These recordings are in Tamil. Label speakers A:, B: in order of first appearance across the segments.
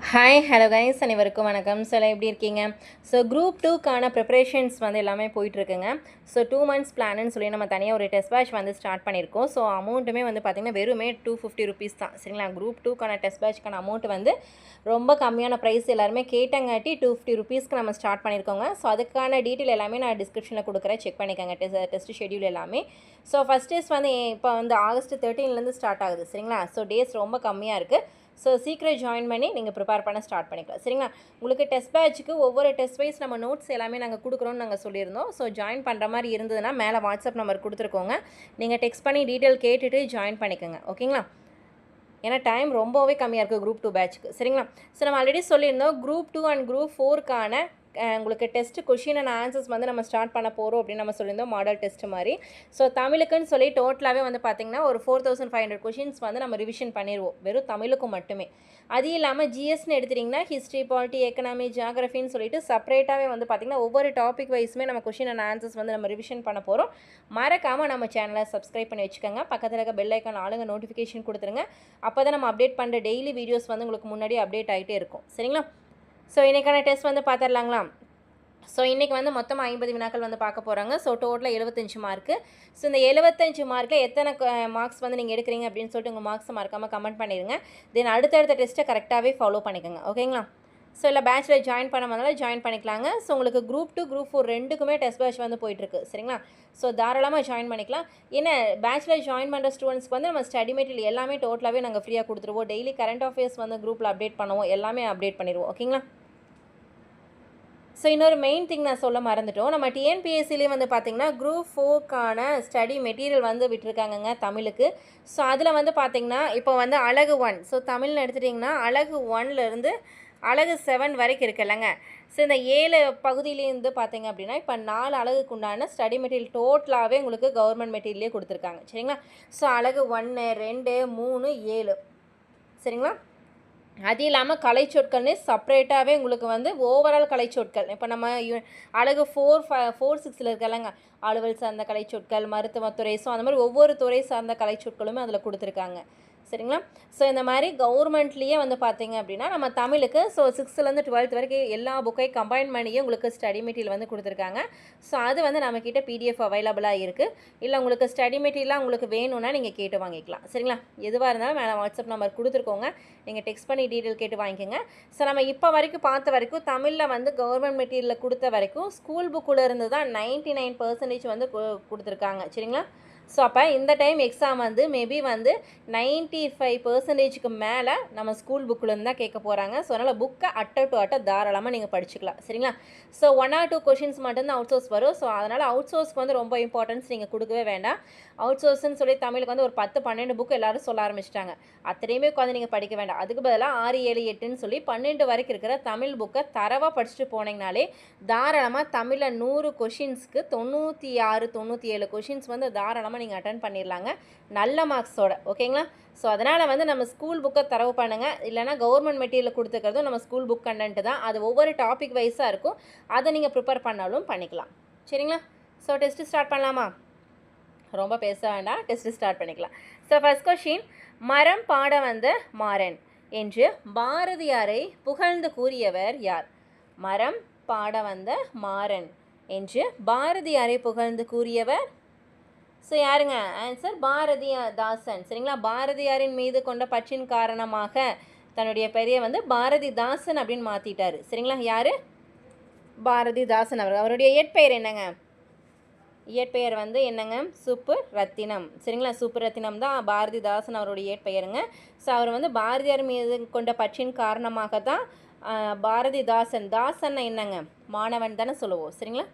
A: ஹாய் ஹலோ கைஸ் அனைவருக்கும் வணக்கம். ஸோ எல்லாம் எப்படி இருக்கீங்க? ஸோ குரூப் 2க்கான ப்ரிப்பரேஷன்ஸ் வந்து எல்லாமே போயிட்டுருக்குங்க. ஸோ 2 months பிளான்னு சொல்லி நம்ம தனியாக ஒரு டெஸ்ட் பேட்ச் வந்து ஸ்டார்ட் பண்ணியிருக்கோம். ஸோ அமௌண்ட்டுமே வந்து பார்த்திங்கன்னா வெறுமே 250 ருபீஸ் தான். சரிங்களா? குரூப் 2க்கான டெஸ்ட் பேட்ச்க்கான அமௌண்ட் வந்து ரொம்ப கம்மியான ப்ரைஸ் எல்லாருமே கேட்டங்காட்டி 250 ருபீஸ்க்கு நம்ம ஸ்டார்ட் பண்ணியிருக்கோங்க. ஸோ அதுக்கான டீட்டெயில் எல்லாமே நான் டிஸ்கிரிப்ஷனில் கொடுக்குறேன், செக் பண்ணிக்கோங்க. டெஸ்ட் ஷெட்யூல் எல்லாமே. ஸோ ஃபஸ்ட் டெஸ்ட் வந்து இப்போ வந்து ஆகஸ்ட் 13லேருந்து ஸ்டார்ட் ஆகுது. சரிங்களா? ஸோ டேஸ் ரொம்ப கம்மியாக இருக்குது. ஸோ சீக்கிரம் ஜாயின் பண்ணி நீங்கள் ப்ரிப்பேர் பண்ண ஸ்டார்ட் பண்ணிக்கலாம். சரிங்களா? உங்களுக்கு டெஸ்ட் பேட்சுக்கு ஒவ்வொரு டெஸ்ட் வைஸ் நம்ம நோட்ஸ் எல்லாமே நாங்கள் கொடுக்குறோன்னு நாங்கள் சொல்லியிருந்தோம். ஸோ ஜாயின் பண்ணுற மாதிரி இருந்ததுன்னா மேலே வாட்ஸ்அப் நம்பர் கொடுத்துருக்கோங்க. நீங்கள் டெக்ஸ்ட் பண்ணி டீட்டெயில் கேட்டுட்டு ஜாயின் பண்ணிக்கோங்க. ஓகேங்களா? ஏன்னா டைம் ரொம்பவே கம்மியாக இருக்குது குரூப் 2 பேட்சுக்கு. சரிங்களா? ஸோ நம்ம ஆல்ரெடி சொல்லியிருந்தோம் குரூப் 2 அண்ட் குரூப் 4க்கான உங்களுக்கு டெஸ்ட் கொஷின் அண்ட் ஆன்சர்ஸ் வந்து நம்ம ஸ்டார்ட் பண்ண போகிறோம் அப்படின்னு நம்ம சொல்லியிருந்தோம், மாடல் டெஸ்ட் மாதிரி. ஸோ தமிழுக்குன்னு சொல்லி டோட்டலாகவே வந்து பார்த்திங்கன்னா ஒரு 4500 கொஷின்ஸ் வந்து நம்ம ரிவிஷன் பண்ணிடுவோம், வெறும் தமிழுக்கும் மட்டுமே. அது இல்லாமல் ஜிஎஸ்ன்னு எடுத்துட்டிங்கன்னா ஹிஸ்ட்ரி, பாலிட்டி, எக்கனாமி, ஜியாகிரஃபின்னு சொல்லிட்டு செப்பரேட்டாகவே வந்து பார்த்திங்கன்னா ஒவ்வொரு டாபிக் வைஸுமே நம்ம கொஷின் அண்ட் ஆன்சர்ஸ் வந்து நம்ம ரிவிஷன் பண்ண போகிறோம். மறக்காமல் நம்ம சேனலை சப்ஸ்கிரைப் பண்ணி வச்சுக்கோங்க. பக்கத்தில் இருக்க பெல் ஐக்கான் ஆளுங்க நோட்டிஃபிகேஷன் கொடுத்துருங்க. அப்போ தான் நம்ம அப்டேட் பண்ணுற டெய்லி வீடியோஸ் வந்து உங்களுக்கு முன்னாடி அப்டேட் ஆகிட்டே இருக்கும். சரிங்களா? ஸோ இன்றைக்கான டெஸ்ட் வந்து பார்த்துடலாங்களா? ஸோ இன்றைக்கி வந்து மொத்தமாக 50 வினாக்கள் வந்து பார்க்க போகிறாங்க. ஸோ டோட்டலாக 75 மார்க்கு. ஸோ இந்த 75 மார்க்கில் எத்தனை மார்க்ஸ் வந்து நீங்கள் எடுக்கிறீங்க அப்படின்னு சொல்லிட்டு உங்கள் மார்க்ஸை மறக்காமல் கமெண்ட் பண்ணிடுங்க. தென் அடுத்தடுத்த டெஸ்ட்டை கரெக்டாகவே ஃபாலோ பண்ணிக்கோங்க. ஓகேங்களா? ஸோ இல்லை பேட்சில் ஜாயின் பண்ண ஜாயின் பண்ணிக்கலாங்க. ஸோ உங்களுக்கு குரூப் 2 குரூப் 4 ரெண்டுக்குமே டெஸ்ட் பேட்ச் வந்து போயிட்டுருக்கு. சரிங்களா? ஸோ தாராளமாக ஜாயின் பண்ணிக்கலாம். ஏன்னா பேட்சில் ஜாயின் பண்ணுற ஸ்டூடெண்ட்ஸ்க்கு வந்து நம்ம ஸ்டடி மெட்டீரியல் எல்லாமே டோட்டலாகவே நாங்கள் ஃப்ரீயாக கொடுத்துருவோம். டெய்லி கரண்ட் அஃபேர்ஸ் வந்து குரூப்பில் அப்டேட் பண்ணுவோம், எல்லாமே அப்டேட் பண்ணிடுவோம். ஓகேங்களா? ஸோ இன்னொரு மெயின் திங் நான் சொல்ல மறந்துட்டோம். நம்ம டிஎன்பிஎஸ்சிலே வந்து பார்த்திங்கன்னா குரூப் 4க்கான ஸ்டடி மெட்டீரியல் வந்து விட்டுருக்காங்கங்க தமிழுக்கு. ஸோ அதில் வந்து பார்த்திங்கன்னா இப்போ வந்து அழகு 1, ஸோ தமிழ்னு எடுத்துட்டிங்கன்னா அழகு 1லேருந்து அழகு 7 வரைக்கும் இருக்குல்லங்க. ஸோ இந்த 7 பகுதியிலேருந்து பார்த்திங்க அப்படின்னா இப்போ 4 அழகுக்கு உண்டான ஸ்டடி மெட்டீரியல் டோட்டலாகவே உங்களுக்கு கவர்மெண்ட் மெட்டீரியலே கொடுத்துருக்காங்க. சரிங்களா? ஸோ அழகு 1, 2, 3, 7. சரிங்களா? அது இல்லாமல் கலைச்சொற்கள்னு செப்பரேட்டாகவே உங்களுக்கு வந்து ஓவரால் கலைச்சொற்கள் இப்போ நம்ம அழகு 4, 6ல் இருக்கலங்க, அலுவல் சார்ந்த கலைச்சொற்கள், மருத்துவத்துறை, ஸோ அந்த மாதிரி ஒவ்வொரு துறை சார்ந்த கலைச்சொற்களுமே அதில் கொடுத்துருக்காங்க. சரிங்களா? ஸோ இந்த மாதிரி கவர்மெண்ட்லேயே வந்து பார்த்திங்க அப்படின்னா நம்ம தமிழுக்கு ஸோ 6லேருந்து 12th வரைக்கும் எல்லா புக்கையும் கம்பைன் பண்ணியே உங்களுக்கு ஸ்டடி மெட்டீரியல் வந்து கொடுத்துருக்காங்க. ஸோ அது வந்து நம்மக்கிட்ட பிடிஎஃப் அவைலபிளாக இருக்குது. இல்லை உங்களுக்கு ஸ்டடி மெட்டீரியலாக உங்களுக்கு வேணும்னா நீங்கள் கேட்டு வாங்கிக்கலாம். சரிங்களா? எதுவாக இருந்தாலும் மேலே வாட்ஸ்அப் நம்பர் கொடுத்துருக்கோங்க, நீங்கள் டெக்ஸ்ட் பண்ணி டீட்டெயில் கேட்டு வாங்கிக்கோங்க. ஸோ நம்ம இப்போ வரைக்கும் பார்த்த வரைக்கும் தமிழில் வந்து கவர்மெண்ட் மெட்டீரியலில் கொடுத்த வரைக்கும் ஸ்கூல் புக்கில் இருந்து தான் 99% வந்து கொடுத்துருக்காங்க. சரிங்களா? ஸோ அப்போ இந்த டைம் எக்ஸாம் வந்து மேபி வந்து 95%க்கு மேலே நம்ம ஸ்கூல் புக்கிலேருந்து தான் கேட்க போகிறாங்க. ஸோ அதனால் புக்கை அட்டை தாராளமாக நீங்கள் படிச்சுக்கலாம். சரிங்களா? ஸோ 1 or 2 கொஷின்ஸ் மட்டும்தான் அவுட் சோர்ஸ் வரும். ஸோ அதனால் அவுட் சோர்ஸ்க்கு வந்து ரொம்ப இம்பார்ட்டன்ஸ் நீங்கள் கொடுக்கவே வேண்டாம். அவுட் சோர்ஸ்ன்னு சொல்லி தமிழுக்கு வந்து ஒரு 10-12 புக் எல்லோரும் சொல்ல ஆரம்பிச்சிட்டாங்க. அத்தனையுமே உட்காந்து நீங்கள் படிக்க வேண்டாம். அதுக்கு பதிலாக 6, 7, 8ன்னு சொல்லி 12 வரைக்கும் இருக்கிற தமிழ் புக்கை தரவாக படிச்சுட்டு போனீங்கனாலே தாராளமாக தமிழில் 100 கொஷின்ஸ்க்கு 96, 97 கொஷின்ஸ் வந்து தாராளமாக நீங்கள் அட்டன் பண்ணிடலாங்க, நல்ல மார்க்ஸோட. ஓகேங்களா? ஸோ அதனால் வந்து நம்ம ஸ்கூல் புக்கை தரவு பண்ணுங்கள். இல்லைனா கவர்மெண்ட் மெட்டீரியல் கொடுத்துக்கிறதும் நம்ம ஸ்கூல் புக் கண்டென்ட் தான். அது ஒவ்வொரு டாபிக் வைஸாக இருக்கும், அதை நீங்கள் ப்ரிப்பேர் பண்ணாலும் பண்ணிக்கலாம். சரிங்களா? ஸோ டெஸ்ட்டு ஸ்டார்ட் பண்ணலாமா? ரொம்ப பேச வேண்டாம், டெஸ்ட்டு ஸ்டார்ட் பண்ணிக்கலாம். ஸோ ஃபர்ஸ்ட் கொஷின், மரம் பாட வந்த மாறன் என்று பாரதியாரை புகழ்ந்து கூறியவர் யார்? மரம் பாட வந்த மாறன் என்று பாரதியாரை புகழ்ந்து கூறியவர் ஸோ யாருங்க? ஆன்சர் பாரதிதாசன். சரிங்களா? பாரதியாரின் மீது கொண்ட பற்றின் காரணமாக தன்னுடைய பெரிய வந்து பாரதிதாசன் அப்படின்னு மாற்றிட்டார். சரிங்களா? யார்? பாரதிதாசன் அவர்கள். அவருடைய இயற்பெயர் என்னங்க? இயற்பெயர் வந்து என்னங்க? சுப்புரத்தினம். சரிங்களா? சுப்புரத்தினம் தான் பாரதிதாசன் அவருடைய இயற்பெயருங்க. ஸோ அவர் வந்து பாரதியார் மீது கொண்ட பற்றின் காரணமாக தான் பாரதிதாசன். தாசன் என்னங்க? மாணவன் தானே சொல்லுவோம். சரிங்களா?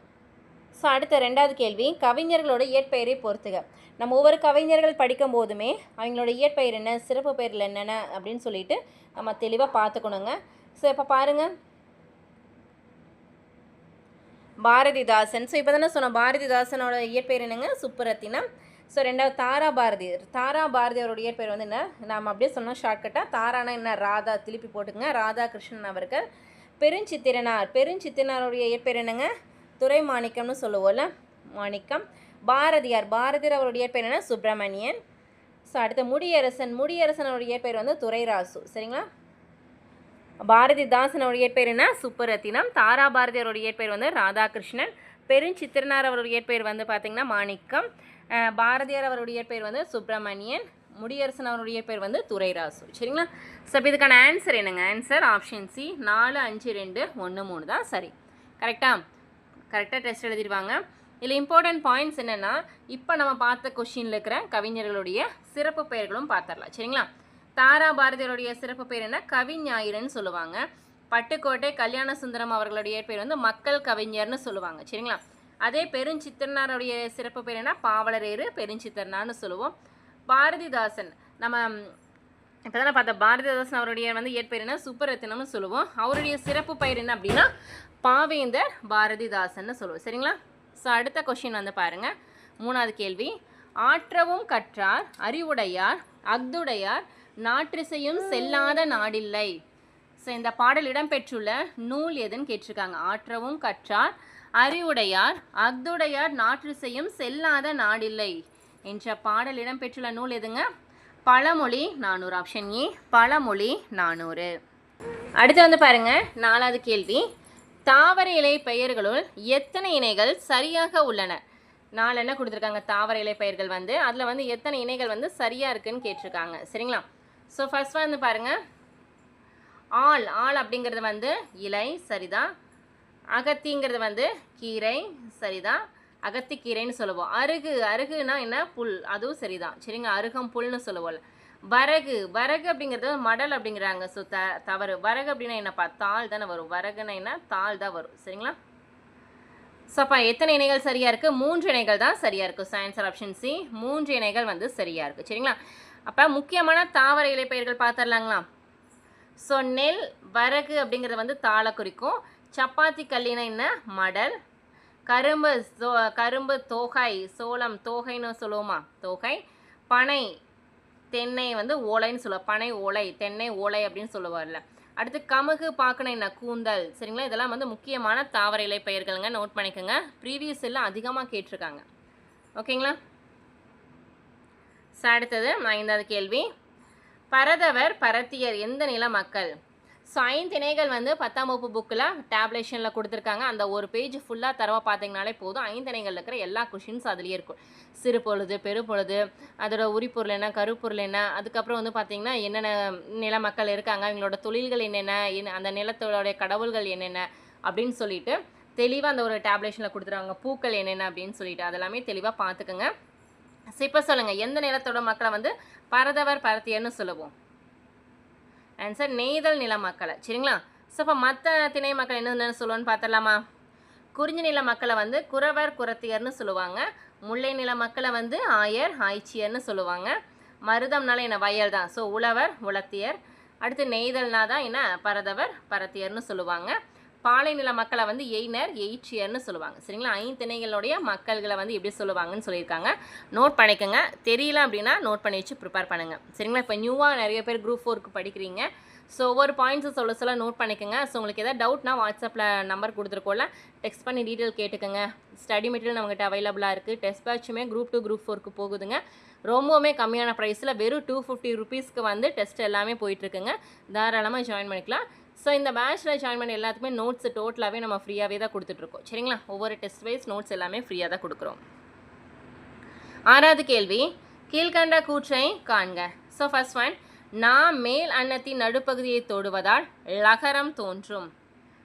A: ஸோ அடுத்த 2வது கேள்வி, கவிஞர்களோட இயற்பெயரை பொறுத்துக. நம்ம ஒவ்வொரு கவிஞர்கள் படிக்கும் போதுமே அவங்களோட இயற்பெயர் என்ன, சிறப்பு பெயரில் என்னென்ன அப்படின்னு சொல்லிட்டு நம்ம தெளிவாக பார்த்துக்கணுங்க. ஸோ இப்போ பாருங்கள், பாரதிதாசன். ஸோ இப்போ தானே சொன்னோம் பாரதிதாசனோட இயற்பெயர் என்னங்க? சுப்புரத்தினம். ஸோ 2வது தாரா பாரதி அவருடைய இயற்பெயர் வந்து என்ன? நாம் அப்படியே சொன்னோம் ஷார்ட்கட்டாக. தாரானா என்ன? ராதா, திருப்பி போட்டுக்கங்க, ராதாகிருஷ்ணன் அவர்கள். பெருஞ்சித்திரனாருடைய இயற்பெயர் என்னங்க? துரைமாணிக்கம்னு சொல்லுவோம்ல, மாணிக்கம். பாரதியார் அவருடைய இயற்பெயர் என்ன? சுப்பிரமணியன். ஸோ அடுத்து முடியரசன் அவருடைய இயற்பெயர் வந்து துரைராசு. சரிங்களா? பாரதிதாசனோட இயற்பெயர் என்ன? சுப்புரத்தினம். தாரா பாரதியாரோட இயற்பெயர் வந்து ராதாகிருஷ்ணன். பெருஞ்சித்திரனார் அவருடைய இயற்பெயர் வந்து பார்த்திங்கன்னா மாணிக்கம். பாரதியார் அவருடைய இயற்பெயர் வந்து சுப்பிரமணியன். முடியரசன் அவருடைய இயற்பெயர் வந்து துரைராசு. சரிங்களா? ஸோ இப்போ இதுக்கான ஆன்சர் என்னங்க? ஆன்சர் ஆப்ஷன் சி 4, 5, 2, 1, 3 தான் சரி. கரெக்டாக டெஸ்ட் எழுதிடுவாங்க. இதில் இம்பார்ட்டன்ட் பாயிண்ட்ஸ் என்னென்னா, இப்போ நம்ம பார்த்த கொஷினில் இருக்கிற கவிஞர்களுடைய சிறப்பு பெயர்களும் பார்த்துடலாம். சரிங்களா? தாரா பாரதியாருடைய சிறப்பு பெயர் என்ன? கவிஞாயிறுன்னு சொல்லுவாங்க. பட்டுக்கோட்டை கல்யாண சுந்தரம் அவர்களுடைய பேர் வந்து மக்கள் கவிஞர்னு சொல்லுவாங்க. சரிங்களா? அதே பெருஞ்சித்திரனாருடைய சிறப்பு பேர் என்ன? பாவலரேறு பெருஞ்சித்திரனார்னு சொல்லுவோம். பாரதிதாசன் நம்ம இப்போ தானே பார்த்தா பாரதிதாசன் அவருடைய வந்து இயற்பெயர் என்ன? சுப்புரத்தினம்னு சொல்லுவோம். அவருடைய சிறப்பு பெயர் என்ன அப்படின்னா பாவேந்தர் பாரதிதாசன் சொல்லுவோம். சரிங்களா? ஸோ அடுத்த கொஷின் வந்து பாருங்கள். 3வது கேள்வி. ஆற்றவும் கற்றார் அறிவுடையார் அஃதுடையார் நாற்றிசையும் செல்லாத நாடில்லை. ஸோ இந்த பாடல் இடம்பெற்றுள்ள நூல் எதுன்னு கேட்டிருக்காங்க. ஆற்றவும் கற்றார் அறிவுடையார் அஃதுடையார் நாற்றிசையும் செல்லாத நாடில்லை என்ற பாடல் இடம்பெற்றுள்ள நூல் எதுங்க? பழமொழி 400. ஆப்ஷன் ஏ பழமொழி 400. அடுத்து வந்து பாருங்க 4வது கேள்வி. தாவர இலை பெயர்களுள் எத்தனை இணைகள் சரியாக உள்ளன? 4 என்ன கொடுத்துருக்காங்க தாவர இலை பெயர்கள் வந்து, அதில் வந்து எத்தனை இணைகள் வந்து சரியாக இருக்குன்னு கேட்டிருக்காங்க. சரிங்களா? ஸோ ஃபர்ஸ்ட் வந்து பாருங்கள், ஆள் அப்படிங்கிறது வந்து இலை சரிதான். அகத்திங்கிறது வந்து கீரை சரிதான், அகத்திக்கீரைன்னு சொல்லுவோம். அருகுனா என்ன? புல், அதுவும் சரிதான். சரிங்க, அருகம் புல்னு சொல்லுவோம்ல. வரகு அப்படிங்கிறது மடல் அப்படிங்கிறாங்க. ஸோ தவறு. வரகு அப்படின்னா என்னப்பா? தாள் தானே வரும். வரகுன்னா என்ன? தாள் தான் வரும். சரிங்களா? ஸோ அப்போ எத்தனை இணைகள் சரியாக இருக்குது? 3 இணைகள் தான் சரியாக இருக்குது. ஸோ ஆன்சர் ஆப்ஷன் சி 3 இணைகள் வந்து சரியாக இருக்குது. சரிங்களா? அப்போ முக்கியமான தாவர இலை பெயர்கள் பார்த்துடலாங்களா? ஸோ நெல் வரகு அப்படிங்கிறது வந்து தாளை குறிக்கும். சப்பாத்தி கல்லினா என்ன? மடல். கரும்பு தோகை, சோளம் தோகைன்னு சொல்லுவோமா? தோகை. பனை தென்னை வந்து ஓலைன்னு சொல்லுவோம். பனை ஓலை, தென்னை ஓலை அப்படின்னு சொல்லுவார்ல. அடுத்து கமுகு பாக்குன என்ன? கூந்தல். சரிங்களா? இதெல்லாம் வந்து முக்கியமான தாவர இலை பெயர்களுங்க. நோட் பண்ணிக்கோங்க. ப்ரீவியஸ் எல்லாம் அதிகமாக கேட்டிருக்காங்க. ஓகேங்களா? அடுத்தது 5வது கேள்வி. பரதவர் பரத்தியர் எந்த நில மக்கள்? ஸோ 5 இணைகள் வந்து 10ஆம் வகுப்பு புக்கில் டேப்லேஷனில் கொடுத்துருக்காங்க. அந்த ஒரு பேஜ் ஃபுல்லாக தரவாக பார்த்தீங்கனாலே போதும். 5 இணைகள் இருக்கிற எல்லா கொஷின்ஸ் அதுலேயே இருக்கும். சிறு பொழுது, பெருப்பொழுது, அதோட உரிப்பொருள் என்ன, கருப்பொருள் என்ன, அதுக்கப்புறம் வந்து பார்த்திங்கன்னா என்னென்ன நில மக்கள் இருக்காங்க, அவங்களோட தொழில்கள் என்னென்ன, அந்த நிலத்தோடைய கடவுள்கள் என்னென்ன அப்படின்னு சொல்லிட்டு தெளிவாக அந்த ஒரு டேப்லேஷனில் கொடுத்துருவாங்க. பூக்கள் என்னென்ன அப்படின்னு சொல்லிட்டு அதெல்லாமே தெளிவாக பார்த்துக்குங்க. ஸோ இப்போ சொல்லுங்கள், எந்த நிலத்தோட மக்களை வந்து பரதவர் பரத்தியர்னு சொல்லுவோம்? ஆன்சர் நெய்தல் நில மக்களை. சரிங்களா? ஸோ இப்போ மற்ற திணை மக்கள் என்னென்னு சொல்லுவோன்னு பார்த்துடலாமா? குறிஞ்சி நில மக்களை வந்து குறவர் குறத்தியர்னு சொல்லுவாங்க. முல்லை நில மக்களை வந்து ஆயர் ஆய்ச்சியர்னு சொல்லுவாங்க. மருதம்னால என்ன? வயல் தான். ஸோ உழவர் உலத்தியர். அடுத்து நெய்தல்னா தான் என்ன? பரதவர் பரத்தியர்னு சொல்லுவாங்க. பாலை நில மக்களை வந்து எய்னர் எயிற்றியர்னு சொல்லுவாங்க. சரிங்களா? 5 திணைகளுடைய மக்கள்களை வந்து எப்படி சொல்லுவாங்கன்னு சொல்லியிருக்காங்க. நோட் பண்ணிக்கோங்க. தெரியல அப்படின்னா நோட் பண்ணி வச்சு ப்ரிப்பேர் பண்ணுங்கள். சரிங்களா? இப்போ நியூவாக நிறைய பேர் குரூப் 4க்கு படிக்கிறீங்க. ஸோ ஒவ்வொரு பாயிண்ட்ஸும் சொல்ல நோட் பண்ணிக்கோங்க. ஸோ உங்களுக்கு எதாவது டவுட்னா வாட்ஸ்அப்பில் நம்பர் கொடுத்துருக்கோம்ல, டெக்ஸ்ட் பண்ணி டீட்டெயில் கேட்டுக்கோங்க. ஸ்டடி மெட்டீரியல் நம்மகிட்ட அவைலபிளாக இருக்குது. டெஸ்ட் பேட்சுமே குரூப் 2 குரூப் 4க்கு போகுதுங்க. ரொம்பவுமே கம்மியான ப்ரைஸில் வெறும் 250 ருபீஸ்க்கு வந்து டெஸ்ட் எல்லாமே போயிட்டுருக்குங்க. தாராளமாக ஜாயின் பண்ணிக்கலாம். ஸோ இந்த பேட்சில் ஜாயின் பண்ண எல்லாத்துக்குமே நோட்ஸ் டோட்டலாகவே நம்ம ஃப்ரீயாகவே தான் கொடுத்துட்ருக்கோம். சரிங்களா? ஒவ்வொரு டெஸ்ட் வைஸ் நோட்ஸ் எல்லாமே ஃப்ரீயாக தான் கொடுக்குறோம். 6வது கேள்வி. கீழ்கண்ட கூற்றை காண்க. ஸோ ஃபர்ஸ்ட் ஒன், நான் மேல் அன்னத்தின் நடுப்பகுதியை தொடுவதால் லகரம் தோன்றும்.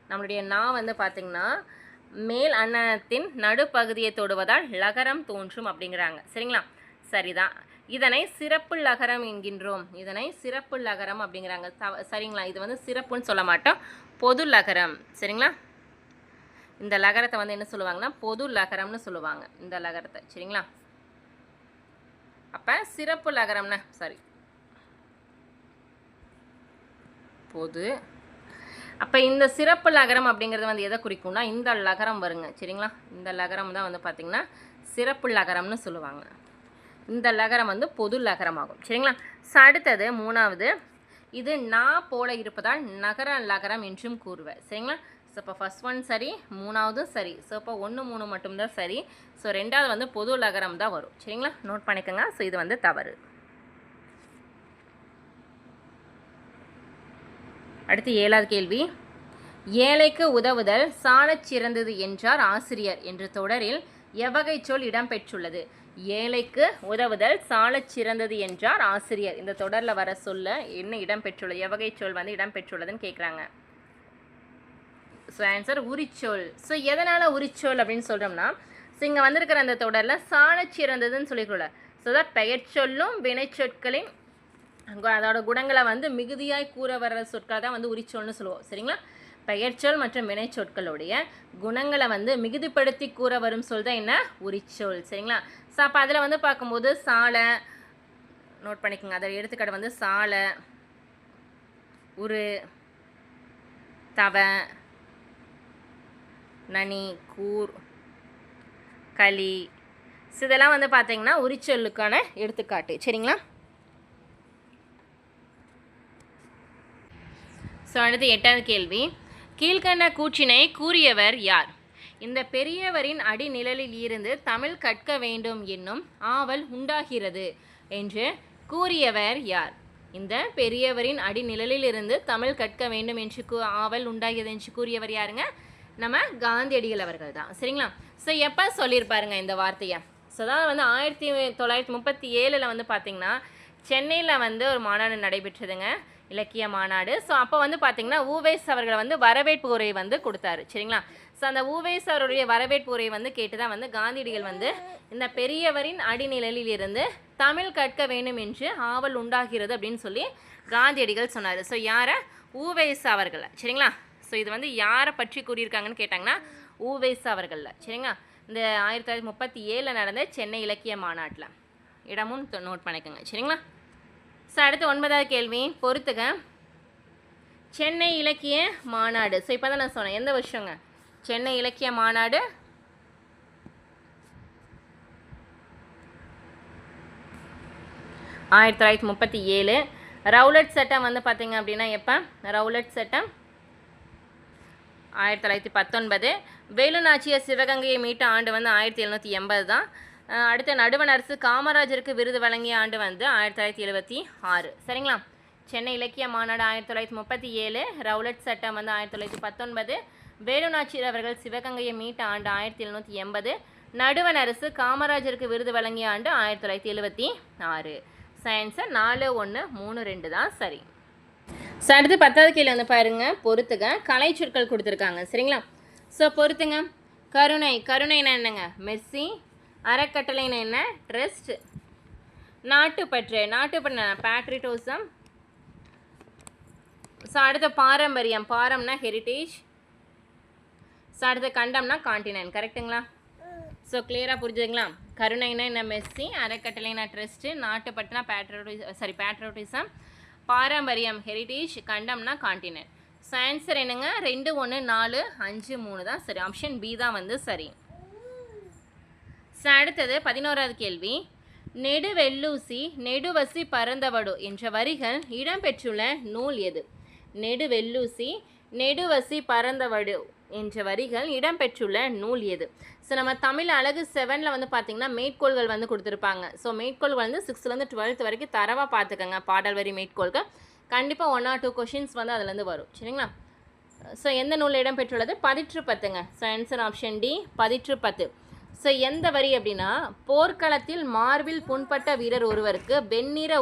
A: நம்மளுடைய நான் வந்து பார்த்திங்கன்னா மேல் அன்னத்தின் நடுப்பகுதியை தொடுவதால் லகரம் தோன்றும் அப்படிங்கிறாங்க. சரிங்களா? சரிதான். இதனை சிறப்பு லகரம் என்கின்றோம். இதனை சிறப்பு லகரம் அப்படிங்கிறாங்க. சரிங்களா? இது வந்து சிறப்புன்னு சொல்ல மாட்டோம், பொது லகரம். சரிங்களா? இந்த லகரத்தை வந்து என்ன சொல்லுவாங்கன்னா பொது லகரம்னு சொல்லுவாங்க இந்த லகரத்தை. சரிங்களா? அப்போ சிறப்பு லகரம்னா பொது. அப்போ இந்த சிறப்பு லகரம் அப்படிங்கிறது வந்து எதை குறிக்கும்னா இந்த லகரம் வருங்க. சரிங்களா? இந்த லகரம் தான் வந்து பார்த்திங்கன்னா சிறப்பு லகரம்னு சொல்லுவாங்க. இந்த லகரம் வந்து பொது லகரமாகும். சரிங்களா? அடுத்தது 3வது, இது நான் போல இருப்பதால் நகர லகரம் என்றும் கூறுவேன். சரிங்களா? ஸோ இப்போ ஃபர்ஸ்ட் ஒன் சரி, 3வது சரி. ஸோ இப்போ 1, 3 மட்டும்தான் சரி. ஸோ 2வது வந்து பொது லகரம் தான் வரும். சரிங்களா? நோட் பண்ணிக்கோங்க. ஸோ இது வந்து தவறு. அடுத்து 7வது கேள்வி. ஏழைக்கு உதவுதல் சாலச் சிறந்தது என்றார் ஆசிரியர் என்ற தொடரில் எவ்வகை சொல் இடம்பெற்றுள்ளது? ஏழைக்கு உதவுதல் சாலச் சிறந்தது என்றார் ஆசிரியர் இந்த தொடரில் வர சொல்ல என்ன இடம்பெற்றுள்ளது, எவ்வகை சொல் வந்து இடம்பெற்றுள்ளதுன்னு கேட்குறாங்க. So answer உரிச்சொல். ஸோ எதனால் உரிச்சொல் அப்படின்னு சொல்கிறோம்னா, ஸோ இங்கே வந்திருக்கிற அந்த தொடரில் சாலச் சிறந்ததுன்னு சொல்லிக்கொள்ள, ஸோ தான் பெயர் சொல்லும் வினைச்சொற்களின் அதோட குணங்களை வந்து மிகுதியாய் கூற வர்ற சொற்களை தான் வந்து உரிச்சொல்னு சொல்லுவோம். சரிங்களா? பெயர்ச்சொல் மற்றும் வினைச்சொற்களுடைய குணங்களை வந்து மிகுதிப்படுத்தி கூற வரும் சொல் தான் என்ன? உரிச்சொல். சரிங்களா? ஸோ அப்போ அதில் வந்து பார்க்கும்போது சால நோட் பண்ணிக்கோங்க. அதோட எடுத்துக்காட்டு வந்து சால, உரு, தவ, நனி, கூர், களி, இதெல்லாம் வந்து பார்த்தீங்கன்னா உரிச்சொல்லுக்கான எடுத்துக்காட்டு. சரிங்களா? ஸோ அடுத்து 8வது கேள்வி. கீழ்கண்ட கூற்றினை கூறியவர் யார்? இந்த பெரியவரின் அடிநிழலில் இருந்து தமிழ் கற்க வேண்டும் என்னும் ஆவல் உண்டாகிறது என்று கூறியவர் யார்? இந்த பெரியவரின் அடிநிழலில் இருந்து தமிழ் கற்க வேண்டும் என்று ஆவல் உண்டாகிறது என்று கூறியவர் யாருங்க? நம்ம காந்தியடிகள் அவர்கள் தான். சரிங்களா? ஸோ எப்போ சொல்லியிருப்பாருங்க இந்த வார்த்தையை? ஸோ தான் வந்து 1937 வந்து பார்த்திங்கன்னா சென்னையில் வந்து ஒரு மாநாடு நடைபெற்றதுங்க, இலக்கிய மாநாடு. ஸோ அப்போ வந்து பார்த்திங்கன்னா உவேஸ் அவர்களை வந்து வரவேற்பு உரை வந்து கொடுத்தாரு. சரிங்களா? ஸோ அந்த உவேஸ் அவருடைய வரவேற்பு உரை வந்து கேட்டு தான் வந்து காந்தியடிகள் வந்து இந்த பெரியவரின் அடிநிழலில் இருந்து தமிழ் கற்க வேண்டும் என்று ஆவல் உண்டாகிறது அப்படின்னு சொல்லி காந்தியடிகள் சொன்னார். ஸோ யாரை? உவேஸ் அவர்களை. சரிங்களா? ஸோ இது வந்து யாரை பற்றி கூறியிருக்காங்கன்னு கேட்டாங்கன்னா உவேஸ் அவர்களில். சரிங்களா? இந்த 1937 நடந்த சென்னை இலக்கிய மாநாட்டில். இடமும் நோட் பண்ணிக்கோங்க. சரிங்களா? ஸோ அடுத்து 9வது கேள்வி. பொறுத்துக. சென்னை இலக்கிய மாநாடு. ஸோ இப்போ தான் நான் சொன்னேன், எந்த வருஷங்க? சென்னை இலக்கிய மாநாடு 1937. ரவுலட் சட்டம் வந்து பார்த்தீங்க அப்படின்னா எப்போ? ரவுலட் சட்டம் 1919. வேலு நாச்சியார் சிவகங்கையை மீட்ட ஆண்டு வந்து 1780 தான். அடுத்த நடுவண் அரசு காமராஜருக்கு விருது வழங்கிய ஆண்டு வந்து 1976. சரிங்களா? சென்னை இலக்கிய மாநாடு 1937, ரவுலட் சட்டம் வந்து 1919, வேலு நாச்சியார் அவர்கள் சிவகங்கையை மீட்ட ஆண்டு 1780, நடுவண் அரசு காமராஜருக்கு விருது வழங்கிய ஆண்டு 1976. ஆன்சர் 4, 1, 3, 2 தான் சரி. ஸோ அடுத்து 10வது கேள்வி வந்து பாருங்கள். பொறுத்துங்க. கலை சொற்கள் கொடுத்துருக்காங்க. சரிங்களா? ஸோ பொறுத்துங்க. கருணை. கருணைனா என்னங்க? மெர்சி. அறக்கட்டளைனா என்ன? ட்ரஸ்ட். நாட்டுப்பற்று. நாட்டுப்பற்று பேட்ரிட்டோசம். ஸோ அடுத்த பாரம்பரியம். பாரம்னா ஹெரிட்டேஜ். ஸோ அடுத்த கண்டம்னா கான்டினென்ட். கரெக்டுங்களா? ஸோ கிளியராக புரிஞ்சுதுங்களா? கருணைனா என்ன? மெர்சி. அறக்கட்டளைனா ட்ரஸ்ட்டு. நாட்டுப்பற்றுனா பேட்ரியோட்டிசம். பாரம்பரியம் ஹெரிட்டேஜ். கண்டம்னா கான்டினென்ட். ஸோ ஆன்சர் என்னங்க? 2, 1, 4, 5, 3 தான் சரி. ஆப்ஷன் பி தான் வந்து சரி. ஸோ அடுத்தது 11வது கேள்வி. நெடுவெல்லூசி நெடுவசி பரந்தவடு என்ற வரிகள் இடம்பெற்றுள்ள நூல் எது? நெடுவெல்லூசி நெடுவசி பரந்தவடு என்ற வரிகள் இடம்பெற்றுள்ள நூல் எது? ஸோ நம்ம தமிழ் அழகு 7ல் வந்து பார்த்திங்கன்னா மேற்கோள்கள் வந்து கொடுத்துருப்பாங்க. ஸோ மேற்கோள்கள் வந்து 6லேருந்து 12th வரைக்கும் தரவாக பார்த்துக்கோங்க. பாடல் வரி மேற்கோள்கள் கண்டிப்பாக 1 or 2 கொஷின்ஸ் வந்து அதுலேருந்து வரும். சரிங்களா? ஸோ எந்த நூலில் இடம்பெற்றுள்ளது? பதிற்று பத்துங்க. ஸோ ஆன்சர் ஆப்ஷன் டி, பதிற்று பத்து. ஸோ எந்த வரி அப்படின்னா, போர்க்களத்தில் மார்பில் புண்பட்ட வீரர் ஒருவருக்கு வெண்ணிற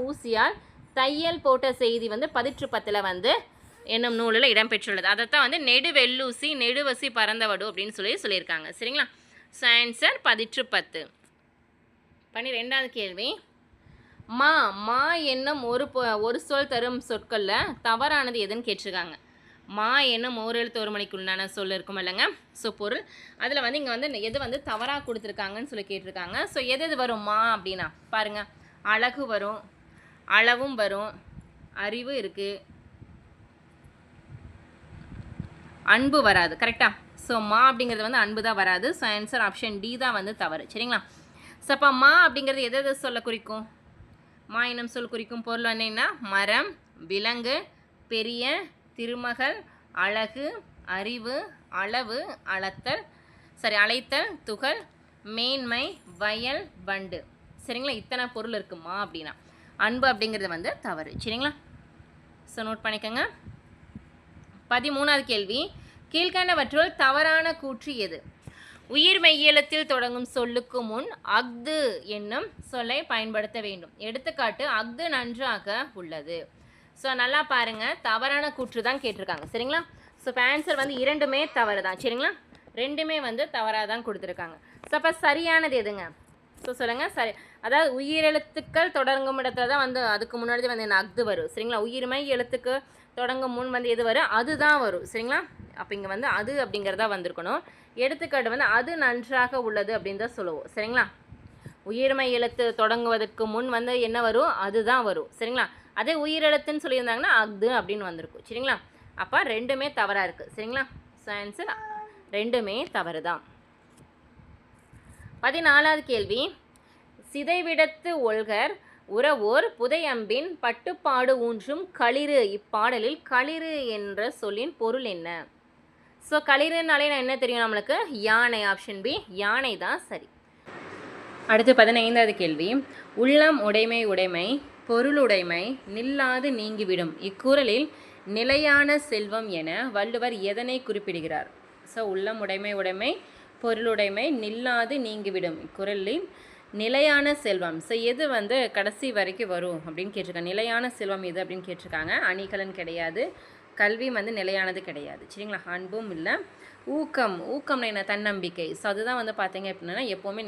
A: ஊசியால் தையல் போட்ட செய்தி வந்து பதிற்று பத்தில் வந்து என்னும் நூலில் இடம்பெற்றுள்ளது. அதைத்தான் வந்து நெடுவெல்லூசி நெடுவசி பரந்தவடு அப்படின்னு சொல்லியிருக்காங்க. சரிங்களா? ஸோ ஆன்சர் பதிற்று பத்து. 12வது கேள்வி. மா என்னும் ஒரு சொல் தரும் சொற்களில் தவறானது எதுன்னு கேட்டிருக்காங்க. மா என்னும் ஓரெழுத்து ஒரு மணிக்குள்ளான சொல் இருக்கும் இல்லைங்க? ஸோ பொருள் அதில் வந்து இங்கே வந்து எது வந்து தவறாக கொடுத்துருக்காங்கன்னு சொல்லி கேட்டிருக்காங்க. ஸோ எது வரும் மா அப்படின்னா பாருங்கள், அழகு வரும், அளவும் வரும், அறிவு இருக்குது, அன்பு வராது. கரெக்டாக? ஸோ மா அப்படிங்கிறது வந்து அன்பு தான் வராது. ஸோ ஆன்சர் ஆப்ஷன் டி தான் வந்து தவறு. சரிங்களா? ஸோ அப்போ மா அப்படிங்கிறது எது சொல்ல குறிக்கும்? மா என்னும் சொல் குறிக்கும் பொருள் என்னன்னா, மரம், விலங்கு, பெரிய, திருமகள், அழகு, அறிவு, அளவு, அழைத்தல், துகள், மேன்மை, வயல், வண்டு. சரிங்களா? இத்தனை பொருள் இருக்குமா அப்படின்னா அன்பு அப்படிங்கிறது வந்து தவறு. சரிங்களா? ஸோ ஸோ நோட் பண்ணிக்கோங்க. 13வது கேள்வி, கீழ்கண்டவற்றுள் தவறான கூற்று எது? உயிர் மெய்யெழுத்தில் தொடங்கும் சொல்லுக்கு முன் அஃது என்னும் சொல்லை பயன்படுத்த வேண்டும். எடுத்துக்காட்டு, அஃது நன்றாக உள்ளது. ஸோ நல்லா பாருங்கள், தவறான கூற்று தான் கேட்டிருக்காங்க. சரிங்களா? ஸோ இப்போ ஆன்சர் வந்து இரண்டுமே தவறு தான். சரிங்களா? ரெண்டுமே வந்து தவறாக தான் கொடுத்துருக்காங்க. ஸோ அப்போ சரியானது எதுங்க? ஸோ சொல்லுங்கள். சரி, அதாவது உயிரெழுத்துக்கள் தொடங்கும் இடத்துல தான் வந்து அதுக்கு முன்னாடி வந்து என்ன அஃது வரும். சரிங்களா? உயிர்மை எழுத்துக்கு தொடங்கும் முன் வந்து எது வரும்? அதுதான் வரும். சரிங்களா? அப்போ இங்கே வந்து அது அப்படிங்கிறதா வந்திருக்கணும். எடுத்துக்காட்டு வந்து அது நன்றாக உள்ளது அப்படின்னு தான் சொல்லுவோம். சரிங்களா? உயிர்மை எழுத்து தொடங்குவதற்கு முன் வந்து என்ன வரும்? அதுதான் வரும். சரிங்களா? அதே உயிரெழுத்துன்னு சொல்லியிருந்தாங்கன்னா அஃது அப்படின்னு வந்திருக்கும். சரிங்களா? அப்போ ரெண்டுமே தவறாக இருக்குது. சரிங்களா? ஸோ ஆன்சர் ரெண்டுமே தவறு தான். 14வது கேள்வி, சிதைவிடத்து ஒல்கர் உறவோர் புதையம்பின் பட்டுப்பாடு ஊன்றும் களிறு இப்பாடலில் களிறு என்ற சொல்லின் பொருள் என்ன? ஸோ களிறுனாலே நான் என்ன தெரியும் நம்மளுக்கு? யானை. ஆப்ஷன் பி, யானை தான் சரி. அடுத்து 15வது கேள்வி, உள்ளம் உடைமை உடைமை பொருளுடைமை நில்லாது நீங்கிவிடும் இக்குறளில் நிலையான செல்வம் என வள்ளுவர் எதனை குறிப்பிடுகிறார்? ஸோ உள்ளம் உடைமை உடைமை பொருளுடைமை நில்லாது நீங்கிவிடும் இக்குறளில் நிலையான செல்வம், ஸோ எது வந்து கடைசி வரைக்கும் வரும் அப்படின்னு கேட்டிருக்காங்க. நிலையான செல்வம் எது அப்படின்னு கேட்டிருக்காங்க. அணிகலன் கிடையாது, கல்வி வந்து நிலையானது கிடையாது. சரிங்களா? அன்பும் இல்லை. ஊக்கம், ஊக்கம்னா என்ன? தன்னம்பிக்கை. ஸோ அதுதான் வந்து பார்த்தீங்க அப்படின்னா எப்போவுமே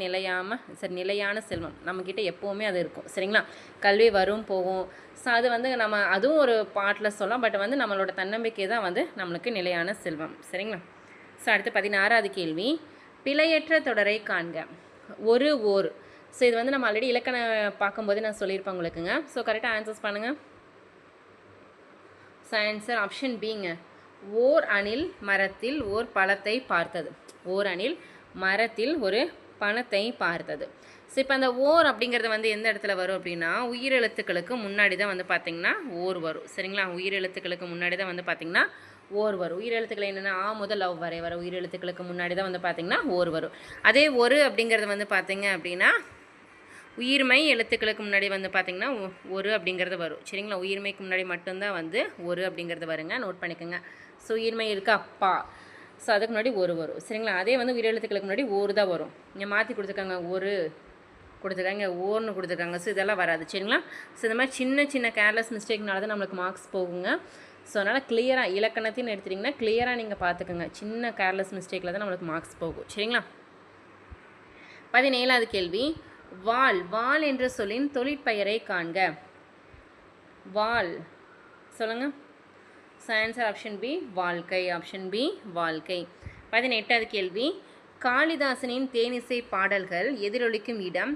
A: நிலையான செல்வம் நம்மக்கிட்ட எப்போவுமே அது இருக்கும். சரிங்களா? கல்வி வரும் போகும். ஸோ அது வந்து நம்ம அதுவும் ஒரு பாட்டில் சொல்லலாம். பட் வந்து நம்மளோட தன்னம்பிக்கை தான் வந்து நம்மளுக்கு நிலையான செல்வம். சரிங்களா? ஸோ அடுத்து 16வது கேள்வி, பிழையற்ற தொடரை காண்க. ஒரு ஓர். ஸோ இது வந்து நம்ம ஆல்ரெடி இலக்கணம் பார்க்கும்போது நான் சொல்லியிருப்பேன் உங்களுக்குங்க. ஸோ கரெக்டாக ஆன்சர்ஸ் பண்ணுங்கள். ஸோ ஆன்சர் ஆப்ஷன் பிங்க. ஓர் அணில் மரத்தில் ஓர் பழத்தை பார்த்தது. ஓர் அணில் மரத்தில் ஒரு பழத்தை பார்த்தது. ஸோ இப்போ அந்த ஓர் அப்படிங்கிறது வந்து எந்த இடத்துல வரும் அப்படின்னா உயிரெழுத்துக்களுக்கு முன்னாடி தான் வந்து பார்த்திங்கன்னா ஓர் வரும். சரிங்களா? உயிரெழுத்துக்களுக்கு முன்னாடி தான் வந்து பார்த்திங்கன்னா ஓர் வரும். உயிரெழுத்துக்கள் என்னென்னா ஆ முதல் லவ் வரை வர உயிரெழுத்துக்களுக்கு முன்னாடி தான் வந்து பார்த்திங்கன்னா ஓர் வரும். அதே ஒரு அப்படிங்கிறது வந்து பார்த்திங்க அப்படின்னா உயிர்மை எழுத்துக்களுக்கு முன்னாடி வந்து பார்த்திங்கன்னா ஒரு அப்படிங்கிறது வரும். சரிங்களா? உயிர்மைக்கு முன்னாடி மட்டும்தான் வந்து ஒரு அப்படிங்கிறது வருங்க. நோட் பண்ணிக்கோங்க. ஸோ உயிர்மை இருக்குது அப்பா. ஸோ அதுக்கு முன்னாடி ஒரு வரும். சரிங்களா? அதே வந்து உயிரெழுத்துக்களுக்கு முன்னாடி ஒரு தான் வரும். இங்கே மாற்றி கொடுத்துருக்காங்க, ஒரு கொடுத்துருக்காங்க, ஓர்னு கொடுத்துருக்காங்க. ஸோ இதெல்லாம் வராது. சரிங்களா? ஸோ இந்த மாதிரி சின்ன சின்ன கேர்லெஸ் மிஸ்டேக்னால தான் நம்மளுக்கு மார்க்ஸ் போகுங்க. ஸோ அதனால் கிளியராக இலக்கணத்தின்னு எடுத்துட்டிங்கன்னா கிளியராக நீங்கள் பார்த்துக்கோங்க. சின்ன கேர்லெஸ் மிஸ்டேக்கில் தான் நம்மளுக்கு மார்க்ஸ் போகும். சரிங்களா? 17வது கேள்வி, வாள். வாள் என்ற சொல்லின் தொழிற்பெயரை காண்க. வாள் சொல்லுங்கள். ஆன்சர் ஆப்ஷன் பி, வாழ்க்கை. ஆப்ஷன் பி, வாழ்க்கை. 18வது கேள்வி, காளிதாசனின் தேனிசை பாடல்கள் எதிரொலிக்கும் இடம்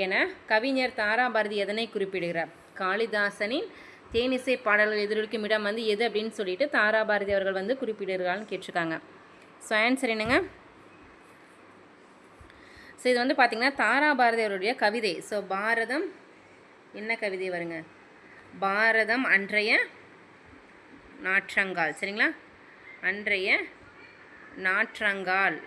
A: என கவிஞர் தாராபாரதி எதனை குறிப்பிடுகிறார்? காளிதாசனின் தேனிசை பாடல்கள் எதிரொலிக்கும் இடம் வந்து எது அப்படின்னு சொல்லிட்டு தாராபாரதி அவர்கள் வந்து குறிப்பிடுகிறான்னு கேட்டிருக்காங்க. ஸோ ஆன்சர் என்னங்க? ஸோ இது வந்து பார்த்திங்கன்னா தாராபாரதி அவருடைய கவிதை. ஸோ பாரதம் என்ன கவிதை வருங்க? பாரதம் அன்றைய நாற்றங்கால். சரிங்களா? அன்றைய நாற்றங்கால்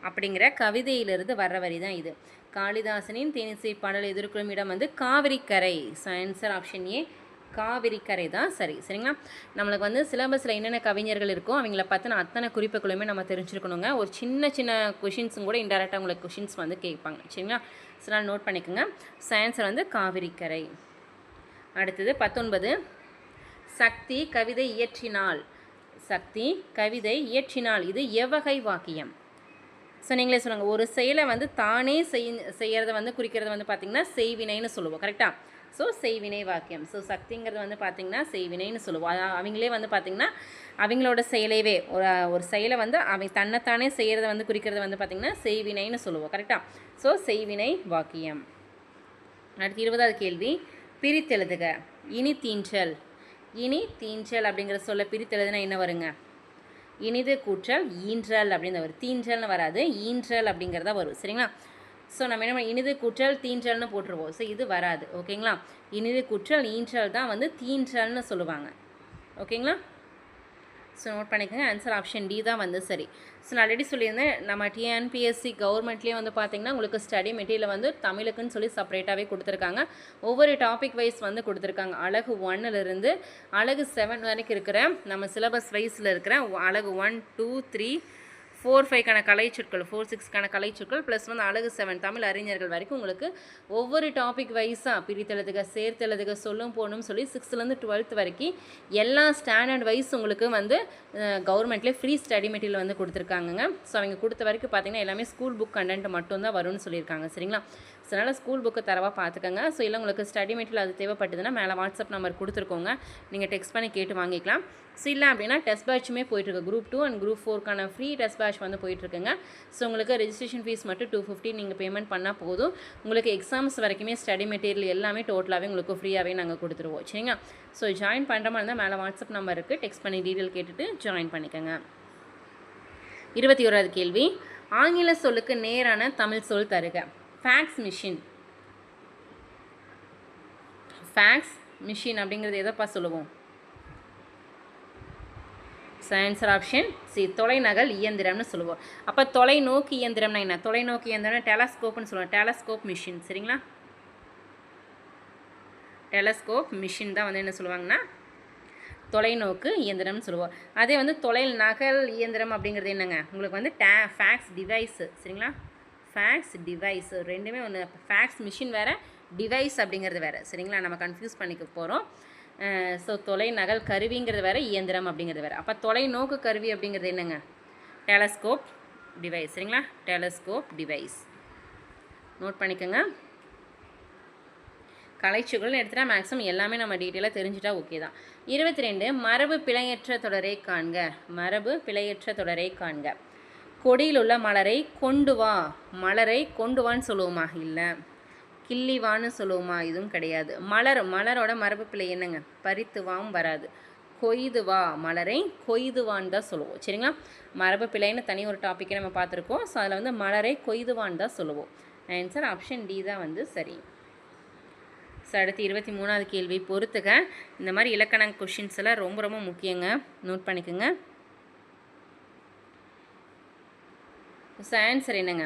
A: அப்படிங்கிற கவிதையிலிருந்து வர்ற வரி தான் இது. காளிதாசனின் தேனிசை பாடல் எதிர்கொள்ளும் இடம் வந்து காவிரிக்கரை. ஸோ ஆன்சர் ஆப்ஷன் ஏ, காவிரிக்கரை தான் சரி. சரிங்களா? நம்மளுக்கு வந்து சிலபஸில் என்னென்ன கவிஞர்கள் இருக்கோ அவங்கள பற்றின அத்தனை குறிப்புகளுமே நம்ம தெரிஞ்சுருக்கணுங்க. ஒரு சின்ன சின்ன கொஷின்ஸும் கூட இன்டெரக்டாக உங்களுக்கு கொஷின்ஸ் வந்து கேட்பாங்க. சரிங்களா? ஸோ நான் நோட் பண்ணிக்கோங்க. ஸோ ஆன்சர் வந்து காவிரிக்கரை. அடுத்தது 19, சக்தி கவிதை இயற்றினாள். சக்தி கவிதை இயற்றினாள் இது எவ்வகை வாக்கியம்? ஸோ நீங்களே சொல்லுங்கள். ஒரு செயலை வந்து தானே செய்கிறத வந்து குறிக்கிறது வந்து பார்த்திங்கன்னா செய்வினைன்னு சொல்லுவோம். கரெக்டாக? ஸோ செய்வினை வாக்கியம். ஸோ சக்திங்கிறது வந்து பார்த்திங்கன்னா செய்வினைன்னு சொல்லுவோம். அவங்களே வந்து பார்த்திங்கன்னா அவங்களோட செயலைவே ஒரு செயலை வந்து தன்னைத்தானே செய்கிறத வந்து குறிக்கிறது வந்து பார்த்திங்கன்னா செய்வினைன்னு சொல்லுவோம். கரெக்டாக? ஸோ செய்வினை வாக்கியம். அடுத்து 20வது கேள்வி, பிரித்தெழுதுக. இனி தீன்றல். இனி தீன்றல் அப்படிங்கிற சொல்ல பிரித்தெழுதுனா என்ன வருங்க? இனிது கூற்றல் ஈன்றல் அப்படின்னு வரும். தீன்றல்னு வராது, ஈன்றல் அப்படிங்கிறதா வரும். சரிங்களா? ஸோ நம்ம என்ன இனிது கூற்றல் தீன்றல்னு போட்டுருவோம். ஸோ இது வராது. ஓகேங்களா? இனிது கூற்றல் ஈன்றல் தான் வந்து தீன்றல்னு சொல்லுவாங்க. ஓகேங்களா? ஸோ நோட் பண்ணிக்கோங்க. ஆன்சர் ஆப்ஷன் டி தான் வந்து சரி. ஸோ நான் ஆல்ரெடி சொல்லியிருந்தேன், நம்ம டிஎன்பிஎஸ்சி கவர்மெண்ட்லேயே வந்து பார்த்திங்கன்னா உங்களுக்கு ஸ்டடி மெட்டீரியல் வந்து தமிழுக்குன்னு சொல்லி செப்பரேட்டாகவே கொடுத்துருக்காங்க. ஒவ்வொரு டாபிக் வைஸ் வந்து கொடுத்துருக்காங்க. அழகு 1லேருந்து அழகு 7 வரைக்கும் இருக்கிற நம்ம சிலபஸ் வைஸில் இருக்கிற அழகு 1, 2, 3, 4, 5க்கான கலைச்சொற்கள், 4, 6க்கான கலைச்சொற்கள் ப்ளஸ் வந்து அழகு 7 தமிழ் அறிஞர்கள் வரைக்கும் உங்களுக்கு ஒவ்வொரு டாபிக் வைஸாக பிரித்தெழுதுக, சேர்த்தெழுதுக, சொல்லும் போகணும் சொல்லி 6லேருந்து 12th வரைக்கும் எல்லா ஸ்டாண்டர்ட் வைஸ் உங்களுக்கு வந்து கவர்மெண்ட்லேயே ஃப்ரீ ஸ்டடி மெட்டீரியல் வந்து கொடுத்துருக்காங்கங்க. ஸோ அவங்க கொடுத்த வரைக்கும் பார்த்திங்கன்னா எல்லாமே ஸ்கூல் புக் கண்டென்ட் மட்டும்தான் வரும்னு சொல்லியிருக்காங்க. சரிங்களா? ஸோ அதனால் ஸ்கூல் புக்கு தரவாக பார்த்துக்கோங்க. ஸோ இல்லை உங்களுக்கு ஸ்டடி மெட்டீரியல் அது தேவைப்பட்டதுன்னா மேலே வாட்ஸ்அப் நம்பர் கொடுத்துருக்கோங்க, நீங்கள் டெக்ஸ்ட் பண்ணி கேட்டு வாங்கிக்கலாம். ஸோ இல்லை அப்படின்னா டெஸ்ட் பேட்சுமே போயிட்டுருக்கு. குரூப் 2 அண்ட் குரூப் 4க்கான ஃப்ரீ டெஸ்ட் பேட்ச் வந்து போயிட்டுருக்குங்க. ஸோ உங்களுக்கு ரெஜிஸ்ட்ரேஷன் ஃபீஸ் மட்டும் 250 நீங்கள் பேமெண்ட் பண்ணால் போதும். உங்களுக்கு எக்ஸாம்ஸ் வரைக்குமே ஸ்டடி மெட்டீரியல் எல்லாமே டோட்டலாகவே உங்களுக்கு ஃப்ரீயாகவே நாங்கள் கொடுத்துருவோம். சரிங்களா? ஸோ ஜாயின் பண்ணுற மாதிரி இருந்தால் மேலே வாட்ஸ்அப் நம்பர் இருக்குது, டெக்ஸ்ட் பண்ணி டீட்டெயில் கேட்டுட்டு ஜாயின் பண்ணிக்கோங்க. 21வது கேள்வி, ஆங்கில சொல்லுக்கு நேரான தமிழ் சொல் தருக. Facts machine. ஃபேக்ஸ் மிஷின் அப்படிங்கிறது எதைப்பா சொல்லுவோம்? ஆன்சர் ஆப்ஷன் சி, தொலைநகல் இயந்திரம்னு சொல்லுவோம். அப்போ தொலைநோக்கு இயந்திரம்னா என்ன? தொலைநோக்கு இயந்திரம் டெலஸ்கோப்னு சொல்லுவோம். Telescope machine. சரிங்களா? டெலஸ்கோப் மிஷின் தான் வந்து என்ன சொல்லுவாங்கன்னா தொலைநோக்கு இயந்திரம்னு சொல்லுவோம். அதே வந்து தொலைநகல் இயந்திரம் அப்படிங்கிறது என்னங்க? உங்களுக்கு வந்து ஃபேக்ஸ் டிவைஸு. சரிங்களா? ஃபேக்ஸ் டிவைஸ் ரெண்டுமே ஒன்று. ஃபேக்ஸ் மிஷின் வேறு, டிவைஸ் அப்படிங்கிறது வேறு. சரிங்களா? நம்ம கன்ஃபியூஸ் பண்ணிக்க போகிறோம். ஸோ தொலைநகல் கருவிங்கிறது வேறு, இயந்திரம் அப்படிங்கிறது வேறு. அப்போ தொலைநோக்கு கருவி அப்படிங்கிறது என்னங்க? Telescope device. சரிங்களா? டெலஸ்கோப் டிவைஸ் நோட் பண்ணிக்கோங்க. கலைச்சொற்கள்னு எடுத்துகிட்டா மேக்ஸிமம் எல்லாமே நம்ம டீட்டெயிலாக தெரிஞ்சுட்டா ஓகே தான். 22 மரபு பிழையற்ற தொடரை காண்க. மரபு பிழையற்ற தொடரை காண்க. கொடியில் உள்ள மலரை கொண்டு வா. மலரை கொண்டு வான்னு சொல்லுவோமா? இல்லை. கிள்ளிவான்னு சொல்லுவோமா? இதுவும் கிடையாது. மலரோட மரபு பிழை என்னங்க? பறித்து வாவும் வராது. கொய்து வா. மலரை கொய்து வான்னு தான் சொல்லுவோம். சரிங்களா? மரபு பிழைன்னு தனி ஒரு டாப்பிக்கை நம்ம பார்த்துருக்கோம். ஸோ அதில் வந்து மலரை கொய்துவான்னு தான் சொல்லுவோம். ஆன்சர் ஆப்ஷன் டி தான் வந்து சரி. ஸோ அடுத்து 23வது கேள்வி பொறுத்துக. இந்த மாதிரி இலக்கண கொஷின்ஸ் எல்லாம் ரொம்ப ரொம்ப முக்கியங்க, நோட் பண்ணிக்கோங்க. ஸோ ஆன்சர் என்னங்க?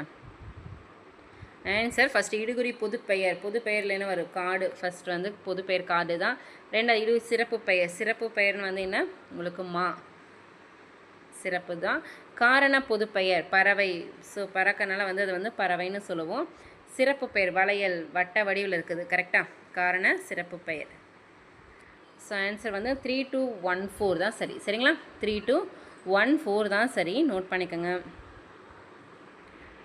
A: ஆன்சர் ஃபஸ்ட்டு இடுகுறி பொதுப்பெயர். பொதுப்பெயரில் என்ன வரும்? காடு. ஃபஸ்ட் வந்து பொதுப்பெயர் காடு தான். ரெண்டாவது இடு சிறப்பு பெயர். சிறப்பு பெயர்னு வந்து என்ன? உங்களுக்கு மா, சிறப்பு தான். காரண பொதுப்பெயர் பறவை. ஸோ பறக்கனால வந்து அது வந்து பறவைன்னு சொல்லுவோம். சிறப்பு பெயர் வளையல், வட்ட வடிவில் இருக்குது. கரெக்டாக? காரண சிறப்பு பெயர். ஸோ ஆன்சர் வந்து 3214 தான் சரி. சரிங்களா? 3214 தான் சரி, நோட் பண்ணிக்கோங்க.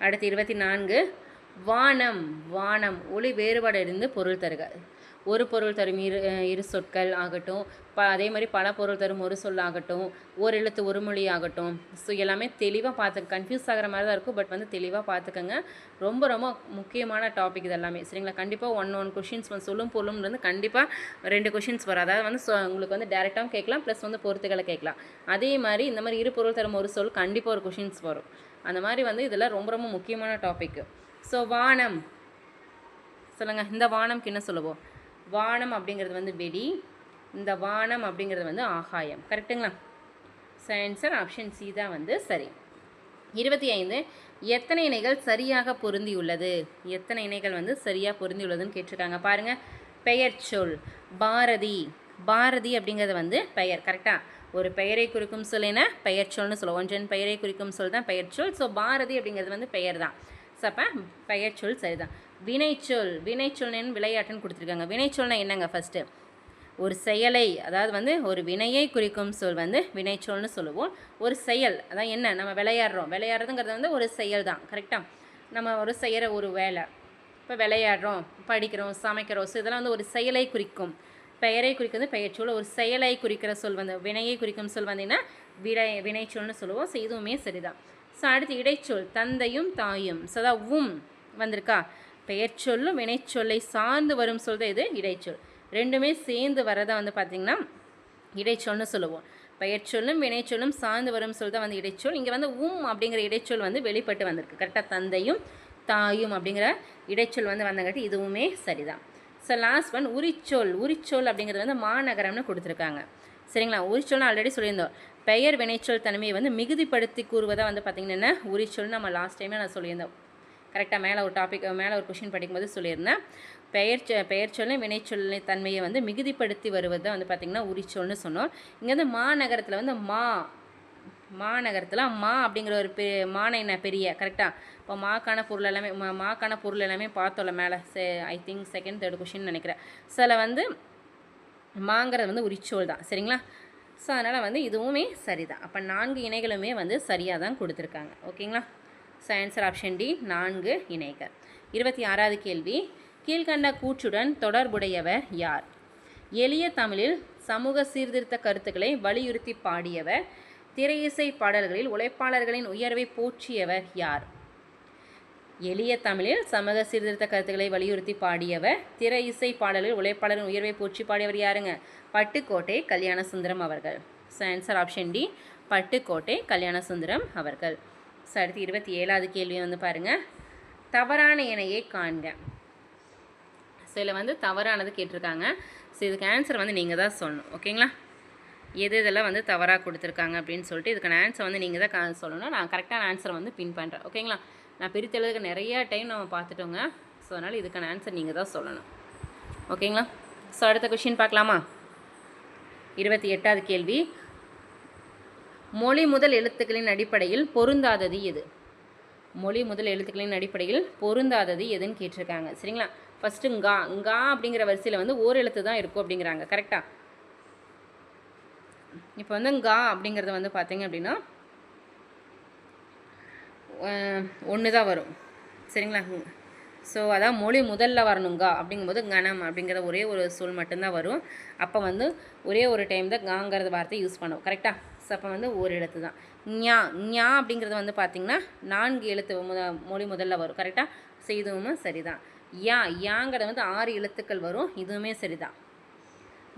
A: அடுத்து 24 வானம். வானம் ஒளி வேறுபாடு இருந்து பொருள் தருக. ஒரு பொருள் தரும் இரு சொற்கள் ஆகட்டும், அதே மாதிரி பல பொருள் தரும் ஒரு சொல் ஆகட்டும், ஒரு எழுத்து ஒரு மொழி ஆகட்டும். ஸோ எல்லாமே தெளிவாக பார்த்து, கன்ஃபியூஸ் ஆகிற மாதிரி தான் இருக்கும், பட் வந்து தெளிவாக பார்த்துக்கோங்க. ரொம்ப ரொம்ப முக்கியமான டாபிக் இது எல்லாமே. சரிங்களா? கண்டிப்பாக ஒன் கொஷின்ஸ் வந்து சொல்லும் பொருளும் கண்டிப்பாக 2 கொஷின்ஸ் வரும். அதாவது வந்து உங்களுக்கு வந்து டேரெக்டாகவும் கேட்கலாம், ப்ளஸ் வந்து பொறுத்துக்களை கேட்கலாம். அதே மாதிரி இந்த மாதிரி இரு பொருள் தரும் ஒரு சொல் கண்டிப்பாக ஒரு கொஷின்ஸ் வரும். அந்த மாதிரி வந்து இதெல்லாம் ரொம்ப ரொம்ப முக்கியமான டாபிக். ஸோ வானம் சொல்லுங்கள். இந்த வானம்க்கு என்ன சொல்லுவோம்? வானம் அப்படிங்கிறது வந்து வெடி, இந்த வானம் அப்படிங்கிறது வந்து ஆகாயம். கரெக்டுங்களா? ஸோ ஆன்சர் ஆப்ஷன் சி தான் வந்து சரி. 25 எத்தனை இணைகள் சரியாக பொருந்தியுள்ளது? எத்தனை இணைகள் வந்து சரியாக பொருந்தியுள்ளதுன்னு கேட்டிருக்காங்க பாருங்கள். பெயர் சொல் பாரதி. பாரதி அப்படிங்கிறது வந்து பெயர். கரெக்டாக? ஒரு பெயரை குறிக்கும் சொல் என்ன? பெயர் சொல்னு சொல்லுவோம். ஒன்றன் பெயரை குறிக்கும் சொல் தான் பெயர் சொல். ஸோ பாரதி அப்படிங்கிறது வந்து பெயர் தான். ஸோ அப்போ பெயர் சொல் சரிதான். வினைச்சொல். வினைச்சொல்னு விளையாட்டுன்னு கொடுத்துருக்காங்க. வினைச்சொல்னா என்னங்க? ஃபஸ்ட்டு ஒரு செயலை, அதாவது வந்து ஒரு வினையை குறிக்கும் சொல் வந்து வினைச்சொல்னு சொல்லுவோம். ஒரு செயல், அதான் என்ன? நம்ம விளையாடுறோம். விளையாடுறதுங்கிறது வந்து ஒரு செயல் தான். கரெக்டாக? நம்ம ஒரு செய்கிற ஒரு வேலை. இப்போ விளையாடுறோம், படிக்கிறோம், சமைக்கிறோம். ஸோ இதெல்லாம் வந்து ஒரு செயலை குறிக்கும். பெயரை குறிக்கிறது பெயர் சொல். ஒரு செயலை குறிக்கிற சொல் வந்து வினையை குறிக்கும் சொல் வந்தீங்கன்னா வினைச்சொல்னு சொல்லுவோம். ஸோ இதுவுமே சரிதான். ஸோ அடுத்து இடைச்சொல் தந்தையும் தாயும். ஸோ அதான் வந்திருக்கா? பெயர் சொல்லும் வினைச்சொல்லை சார்ந்து வரும் சொல் தான் இது இடைச்சொல். ரெண்டுமே சேர்ந்து வரதை வந்து பார்த்திங்கன்னா இடைச்சொல்னு சொல்லுவோம். பெயர் சொல்லும் வினைச்சொல்லும் சார்ந்து வரும் சொல் தான் வந்து இடைச்சொல். இங்கே வந்து அப்படிங்கிற இடைச்சொல் வந்து வெளிப்பட்டு வந்திருக்கு. கரெக்டாக? தந்தையும் தாயும் அப்படிங்கிற இடைச்சொல் வந்து வந்தங்காட்டி இதுவுமே சரிதான். ஸோ லாஸ்ட் ஒன் உரிச்சொல். உரிச்சொல் அப்படிங்கிறது வந்து மாநகரம்னு கொடுத்துருக்காங்க. சரிங்களா. உரிச்சொல்னு ஆல்ரெடி சொல்லியிருந்தோம். பெயர் வினைச்சொல் தன்மையை வந்து மிகுதிப்படுத்தி கூறுவதாக வந்து பார்த்திங்கன்னா உரிச்சொல் நம்ம லாஸ்ட் டைமே நான் சொல்லியிருந்தோம். கரெக்டாக மேலே ஒரு டாபிக் மேலே ஒரு கொஷின் படிக்கும்போது சொல்லியிருந்தேன். பெயர் சொல்லை வினைச்சொல்லை தன்மையை வந்து மிகுதிப்படுத்தி வருவது தான் வந்து பார்த்திங்கன்னா உரிச்சொல்னு சொன்னோம். இங்கே வந்து மாநகரத்தில் வந்து மாநகரத்தில் மா அப்படிங்கிற ஒரு மான என்ன பெரிய கரெக்டாக. இப்போ மாக்கான பொருள் எல்லாமே பார்த்தோம்ல மேலே. I think second third question நினைக்கிறேன். ஸோ அதில் வந்து மாங்கிறது வந்து உரிச்சொல் தான். சரிங்களா. ஸோ அதனால் வந்து இதுவுமே சரிதான். அப்போ 4 இணைகளுமே வந்து சரியாக தான் கொடுத்துருக்காங்க. ஓகேங்களா. ஸோ ஆன்சர் ஆப்ஷன் டி 4 இணைகள். 26வது கேள்வி, கீழ்கண்ட கூற்றுடன் தொடர்புடையவர் யார்? எளிய தமிழில் சமூக சீர்திருத்த கருத்துக்களை வலியுறுத்தி பாடியவர். திரையிசை பாடல்களில் உழைப்பாளர்களின் உயர்வை போற்றியவர் யார்? எளிய தமிழில் சமூக சீர்திருத்த கருத்துக்களை வலியுறுத்தி பாடியவர். திரை இசை பாடலில் உழைப்பாளரின் உயர்வை போற்றி பாடியவர் யாருங்க? பட்டுக்கோட்டை கல்யாணசுந்தரம் அவர்கள். So answer option D Pattukkottai Kalyanasundaram அவர்கள். ஸோ அடுத்து 27வது கேள்வி வந்து பாருங்கள், தவறான இணையை காண்க. ஸோ இதில் வந்து தவறானது கேட்டிருக்காங்க. ஸோ இதுக்கு ஆன்சர் வந்து நீங்கள் தான் சொல்லணும். ஓகேங்களா. இதெல்லாம் வந்து தவறாக கொடுத்துருக்காங்க அப்படின்னு சொல்லிட்டு இதுக்கான ஆன்சர் வந்து நீங்கள் தான் சொல்லணும். நான் கரெக்டான ஆன்சரை வந்து பின் பண்ணுறேன். ஓகேங்களா. நான் பிரித்தெழுதுக்கு நிறையா டைம் நம்ம பார்த்துட்டோங்க. ஸோ அதனால் இதுக்கான ஆன்சர் நீங்கள் தான் சொல்லணும். ஓகேங்களா. ஸோ அடுத்த கொஷின் பார்க்கலாமா. 28வது கேள்வி, மொழி முதல் எழுத்துக்களின் அடிப்படையில் பொருந்தாதது எது? மொழி முதல் எழுத்துக்களின் அடிப்படையில் பொருந்தாதது எதுன்னு கேட்டிருக்காங்க. சரிங்களா. ஃபஸ்ட்டு ngா அப்படிங்கிற வரிசையில் வந்து ஓர் எழுத்து தான் இருக்கும் அப்படிங்கிறாங்க. கரெக்டாக. இப்போ வந்து ngா அப்படிங்கிறது வந்து பார்த்திங்க அப்படின்னா 1 தான் வரும். சரிங்களா. ஸோ அதான் மொழி முதல்ல வரணுங்கா அப்படிங்கும்போது கணம் அப்படிங்கிற ஒரே ஒரு சொல் மட்டும்தான் வரும். அப்போ வந்து ஒரே ஒரு டைம் தான் காங்கிறது வார்த்தை யூஸ் பண்ணுவோம். கரெக்டாக. ஸோ அப்போ வந்து ஒரு எழுத்து தான். ஞா அப்படிங்கிறது வந்து பார்த்திங்கன்னா 4 எழுத்து மொழி முதல்ல வரும். கரெக்டாக. ஸோ இதுவும் சரிதான். யாங்கிறது வந்து 6 எழுத்துக்கள் வரும். இதுவுமே சரிதான்,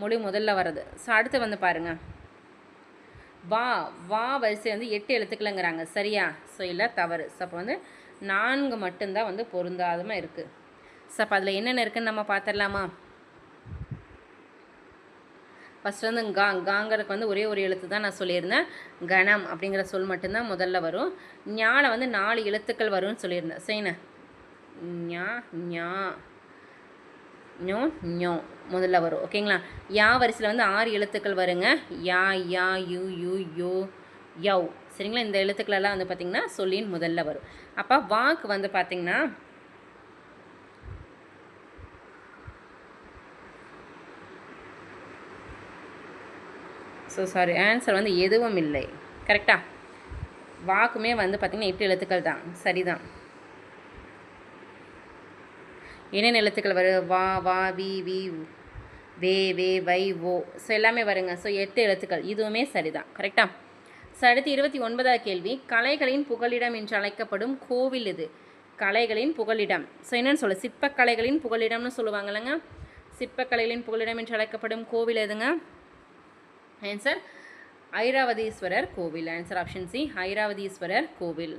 A: மொழி முதல்ல வர்றது. ஸோ அடுத்து வந்து பாருங்கள், வா வரிசை வந்து 8 எழுத்துக்கள்ங்கிறாங்க. சரியா. ஸோ இல்லை, தவறு. ஸோ அப்போ வந்து 4 மட்டும்தான் வந்து பொருந்தாதமாக இருக்குது. ஸோ அப்போ அதில் என்னென்ன இருக்குதுன்னு நம்ம பார்த்துடலாமா. ஃபஸ்ட்டு வந்து காங்கிறதுக்கு வந்து ஒரே ஒரு எழுத்து தான் நான் சொல்லியிருந்தேன். கணம் அப்படிங்கிற சொல் மட்டும்தான் முதல்ல வரும். ஞால வந்து 4 எழுத்துக்கள் வரும்னு சொல்லியிருந்தேன். சரிண்ணா. ஞா ஞோ முதல்ல வரும். ஓகேங்களா. யா வரிசையில் வந்து 6 எழுத்துக்கள் வருங்க. யா யூ யோ யவ். சரிங்களா. இந்த எழுத்துக்களெல்லாம் வந்து பார்த்திங்கன்னா சொல்லின் முதல்ல வரும். அப்போ வாக்கு வந்து பார்த்திங்கன்னா ஆன்சர் வந்து எதுவும் இல்லை. கரெக்டாக. வாக்குமே வந்து பார்த்திங்கன்னா 8 எழுத்துக்கள் தான். சரிதான். என்னென்ன எழுத்துக்கள் வரும்? வா we way why O. So எல்லாமே வருங்க. ஸோ 8 எழுத்துக்கள். இதுவுமே சரிதான். கரெக்டாக. ஸோ அடுத்து 29வது கேள்வி, கலைகளின் புகலிடம் என்று அழைக்கப்படும் கோவில் இது? கலைகளின் புகலிடம். ஸோ என்னென்னு சொல்ல, சிற்பக்கலைகளின் புகலிடம்னு சொல்லுவாங்கல்லங்க. சிற்பக்கலைகளின் புகலிடம் என்று அழைக்கப்படும் கோவில் எதுங்க? ஆன்சர் ஐராவதீஸ்வரர் கோவில். ஆன்சர் ஆப்ஷன் சி ஐராவதீஸ்வரர் கோவில்.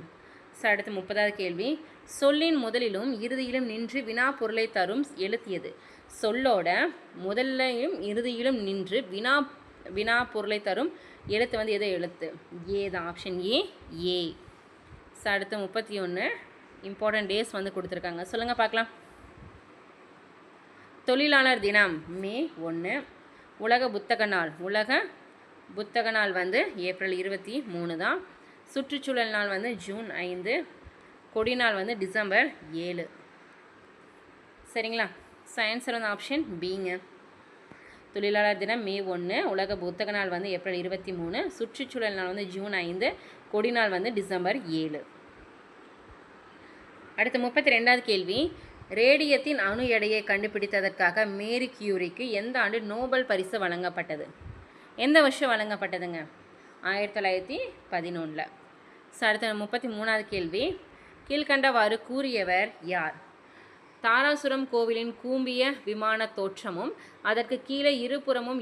A: ஸோ அடுத்து 30வது கேள்வி, சொல்லின் முதலிலும் இறுதியிலும் நின்று வினா பொருளை தரும் எழுத்தியது? சொல்லோட முதல்லையும் இறுதியிலும் நின்று வினா பொருளை தரும் எழுத்து வந்து எது எழுத்து? ஏ தான். Option A. ஸோ அடுத்து 31 இம்பார்ட்டன்ட் டேஸ் வந்து கொடுத்துருக்காங்க. சொல்லுங்கள் பார்க்கலாம். தொழிலாளர் தினம் மே 1. உலக புத்தக நாள் வந்து ஏப்ரல் 23 தான். சுற்றுச்சூழல் நாள் வந்து ஜூன் 5. கொடிநாள் வந்து டிசம்பர் 7. சரிங்களா. ஸோ ஆன்சர் வந்து ஆப்ஷன் பிங்க. தொழிலாளர் தினம் மே 1, உலக புத்தக நாள் வந்து ஏப்ரல் 23, சுற்றுச்சூழல் நாள் வந்து ஜூன் 5, கொடிநாள் வந்து டிசம்பர் 7. அடுத்து 32வது கேள்வி, ரேடியத்தின் அணு எடையை கண்டுபிடித்ததற்காக மேரி கியூரிக்கு எந்த ஆண்டு நோபல் பரிசு வழங்கப்பட்டது? எந்த வருஷம் வழங்கப்பட்டதுங்க? 1911. ஸோ அடுத்த 33வது கேள்வி, கீழ்கண்டவாறு கூறியவர் யார்? தாராசுரம் கோவிலின் கூம்பிய விமான தோற்றமும் அதற்கு கீழே இருபுறமும்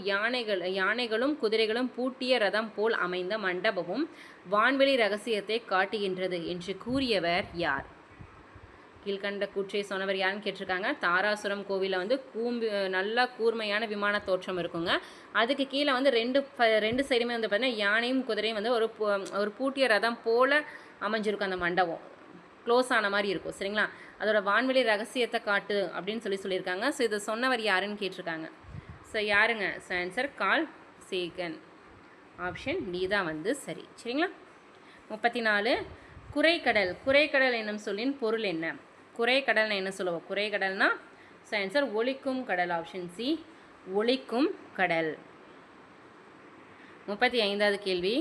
A: யானைகளும் குதிரைகளும் பூட்டிய ரதம் போல் அமைந்த மண்டபமும் வான்வெளி ரகசியத்தை காட்டுகின்றது என்று கூறியவர் யார்? கீழ்கண்ட கூற்றை சொன்னவர் யாருன்னு கேட்டிருக்காங்க. தாராசுரம் கோவிலில் வந்து நல்லா கூர்மையான விமான தோற்றம் இருக்குங்க. அதுக்கு கீழே வந்து ரெண்டு சைடுமே வந்து பார்த்தீங்கன்னா யானையும் குதிரையும் வந்து ஒரு பூட்டிய ரதம் போல் அமைஞ்சிருக்கும் அந்த மண்டபம். க்ளோஸ் ஆன மாதிரி இருக்கும். சரிங்களா? அதோட வான்வெளி ரகசியத்தை காட்டு அப்படின்னு சொல்லியிருக்காங்க. ஸோ இதை சொன்னவர் யாருன்னு கேட்டிருக்காங்க. ஸோ யாருங்க? So answer Carl Sagan. Option D தான் வந்து சரி. சரிங்களா? 34 குறைக்கடல். குறைக்கடல் என்னும் சொல்லின் பொருள் என்ன? குறைக்கடல்னா என்ன சொல்லுவோம்? குறைக்கடல்னா ஸோ ஆன்சர் ஒலிக்கும் கடல். ஆப்ஷன் சி ஒலிக்கும் கடல். 35வது கேள்வி.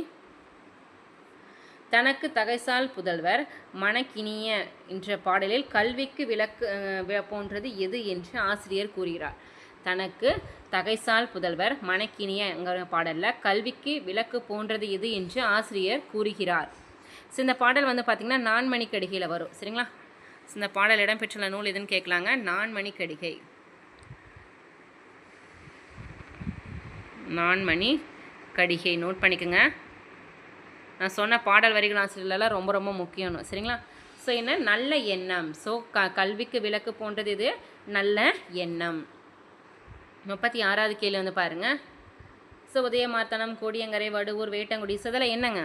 A: தனக்கு தகைசால் புதல்வர் மணக்கினிய என்ற பாடலில் கல்விக்கு விளக்கு போன்றது எது என்று ஆசிரியர் கூறுகிறார். தனக்கு தகைசால் புதல்வர் மணக்கினியங்கிற பாடலில் கல்விக்கு விளக்கு போன்றது எது என்று ஆசிரியர் கூறுகிறார். ஸோ இந்த பாடல் வந்து பார்த்திங்கன்னா நான்மணிக்கடிகையில் வரும். சரிங்களா? ஸோ இந்த பாடல் இடம்பெற்றுள்ள நூல் எதுன்னு கேட்கலாங்க. நான்மணிக்கடிகை. நான்மணிக்கடிகை நோட் பண்ணிக்கோங்க. நான் சொன்ன பாடல் வரிகள் ஆசிரியர்களெல்லாம் ரொம்ப ரொம்ப முக்கியம். சரிங்களா? ஸோ என்ன? நல்ல எண்ணம். ஸோ கல்விக்கு விளக்கு போன்றது இது நல்ல எண்ணம். 36வது கேள்வி வந்து பாருங்கள். ஸோ உதயமார்த்தனம், கோடியங்கரை, வடுவூர், வேட்டங்குடி. ஸோ இதெல்லாம் என்னங்க?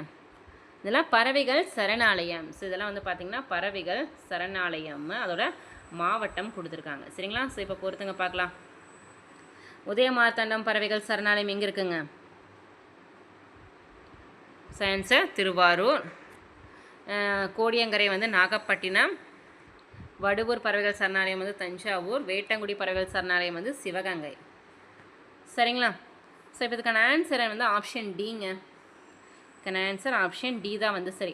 A: இதெல்லாம் பறவைகள் சரணாலயம். ஸோ இதெல்லாம் வந்து பார்த்திங்கன்னா பறவைகள் சரணாலயம். அதோட மாவட்டம் கொடுத்துருக்காங்க. சரிங்களா? ஸோ இப்போ பொறுத்துங்க பார்க்கலாம். உதயமார்த்தண்டம் பறவைகள் சரணாலயம் எங்கே இருக்குங்க? ஆன்சர் திருவாரூர். கோடியங்கரை வந்து நாகப்பட்டினம். வடுவூர் பறவைகள் சரணாலயம் வந்து தஞ்சாவூர். வேட்டங்குடி பறவைகள் சரணாலயம் வந்து சிவகங்கை. சரிங்களா? ஸோ இப்போ இதுக்கான ஆன்சரை வந்து ஆப்ஷன் டிங்க. இதுக்கான ஆன்சர் ஆப்ஷன் டி தான் வந்து சரி.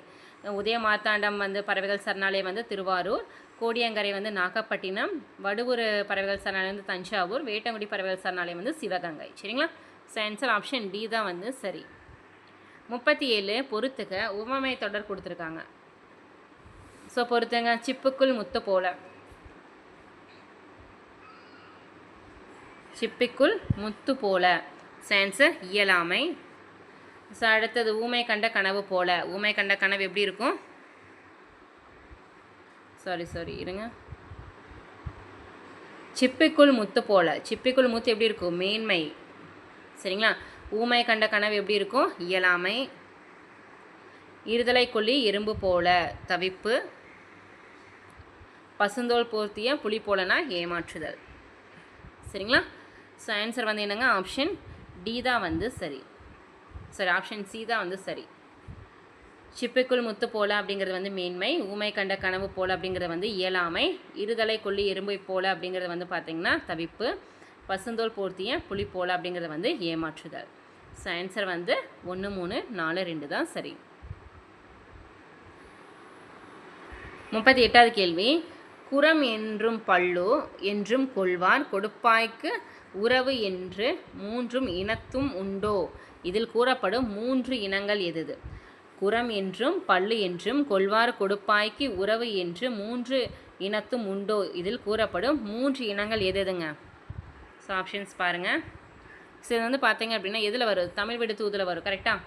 A: உதயமார்த்தாண்டம் வந்து பறவைகள் சரணாலயம் வந்து திருவாரூர். கோடியங்கரை வந்து நாகப்பட்டினம். வடுவூர் பறவைகள் சரணாலயம் வந்து தஞ்சாவூர். வேட்டங்குடி பறவைகள் சரணாலயம் வந்து சிவகங்கை. சரிங்களா? ஸோ ஆன்சர் ஆப்ஷன் டி தான் வந்து சரி. 37 பொறுத்துக. உவமை தொடர் கொடுத்துருக்காங்க. ஸோ பொறுத்துங்க. சிப்புக்குள் முத்து போல. சிப்பிக்குள் முத்து போல. ஆன்சர் இயலாமை. ஸோ அடுத்தது ஊமை கண்ட கனவு போல. ஊமை கண்ட கனவு எப்படி இருக்கும்? சாரி இருங்க. சிப்பிக்குள் முத்து போல. சிப்பிக்குள் முத்து எப்படி இருக்கும்? மேன்மை. சரிங்களா? ஊமை கண்ட கனவு எப்படி இருக்கும்? இயலாமை. இருதலை கொல்லி எறும்பு போல தவிப்பு. பசுந்தோல் போர்த்திய புலி போலனா ஏமாற்றுதல். சரிங்களா? ஸோ ஆன்சர் வந்து என்னங்க? ஆப்ஷன் டி தான் வந்து சரி. சரி, ஆப்ஷன் சி தான் வந்து சரி. சிப்பிக்குள் முத்து போல அப்படிங்கிறது வந்து மேன்மை. ஊமை கண்ட கனவு போல அப்படிங்கிறது வந்து இயலாமை. இருதலை கொல்லி எறும்பை போல அப்படிங்கிறது வந்து பார்த்திங்கன்னா தவிப்பு. பசுந்தோல் போர்த்திய புலி போல அப்படிங்கிறது வந்து ஏமாற்றுதல். ஸோ ஆன்சர் வந்து 1, 3, 4, 2 தான் சரி. 38வது கேள்வி. குரம் என்றும் பல்லு என்றும் கொள்வார் கொடுப்பாய்க்கு உறவு என்று 3 இனத்தும் உண்டோ? இதில் கூறப்படும் 3 இனங்கள் எது? குரம் என்றும் பல்லு என்றும் கொள்வார் கொடுப்பாய்க்கு உறவு என்று 3 இனத்தும் உண்டோ? இதில் கூறப்படும் 3 இனங்கள் எதுங்க? ஸோ ஆப்ஷன்ஸ் பாருங்கள். ஸோ இது வந்து பார்த்தீங்க அப்படின்னா எதில் வரும்? தமிழ் விடு தூதில் வரும். கரெக்டாக?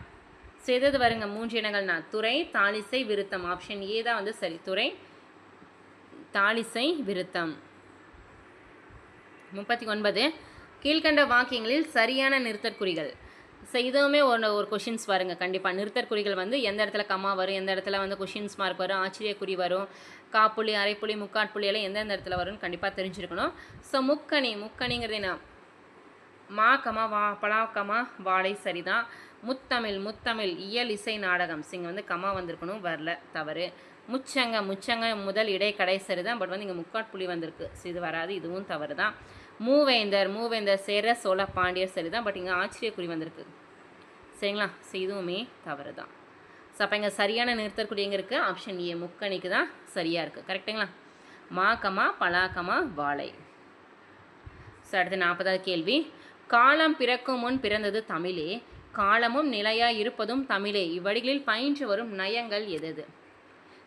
A: ஸோ எது வருங்க 3 இனங்கள்னா? துறை, தாலிசை, விருத்தம். ஆப்ஷன் ஏ தான் வந்து சரி. துறை, தாலிசை, விருத்தம். 39 கீழ்கண்ட வாக்கியங்களில் சரியான நிறுத்தற்குறிகள். ஸோ இதுவுமே ஒரு கொஷின்ஸ் வருங்க. கண்டிப்பாக நிறுத்தற்குறிகள் வந்து எந்த இடத்துல கம்மா வரும், எந்த இடத்துல வந்து கொஷின்ஸ் மார்க் வரும், ஆச்சரியக்குறி வரும், காப்புள்ளி, அரைப்புள்ளி, முக்காட்புள்ளி எல்லாம் எந்தெந்த இடத்துல வரும்னு கண்டிப்பாக தெரிஞ்சிருக்கணும். ஸோ முக்கணிங்கிறது என்ன? மா கமா வா பலா கமா வாழை சரிதான். முத்தமிழ் இயல் இசை நாடகம். இங்கே வந்து கமா வந்திருக்கணும், வரல, தவறு. முச்சங்க முதல் இடை கடை சரிதான். பட் வந்து இங்கே முக்காட்புள்ளி வந்திருக்கு. ஸோ இது வராது, இதுவும் தவறு தான். மூவேந்தர் சேர சோழ பாண்டியர் சரிதான். பட் இங்கே ஆச்சரியக்குறி வந்திருக்கு. சரிங்களா? ஸோ இதுவுமே தவறு தான். ஸோ அப்போ இங்கே சரியான நிறுத்தற்குறி எங்கே இருக்குது? ஆப்ஷன் ஏ முக்கணிக்கு தான் சரியாக இருக்குது. கரெக்டுங்களா? மா கமா பலா கமா வாழை. ஸோ அடுத்து 40வது கேள்வி. காலம் பிறக்கும் முன் பிறந்தது தமிழே, காலமும் நிலையாக இருப்பதும் தமிழே, இவ்வடிகளில் பயின்று வரும் நயங்கள் எது?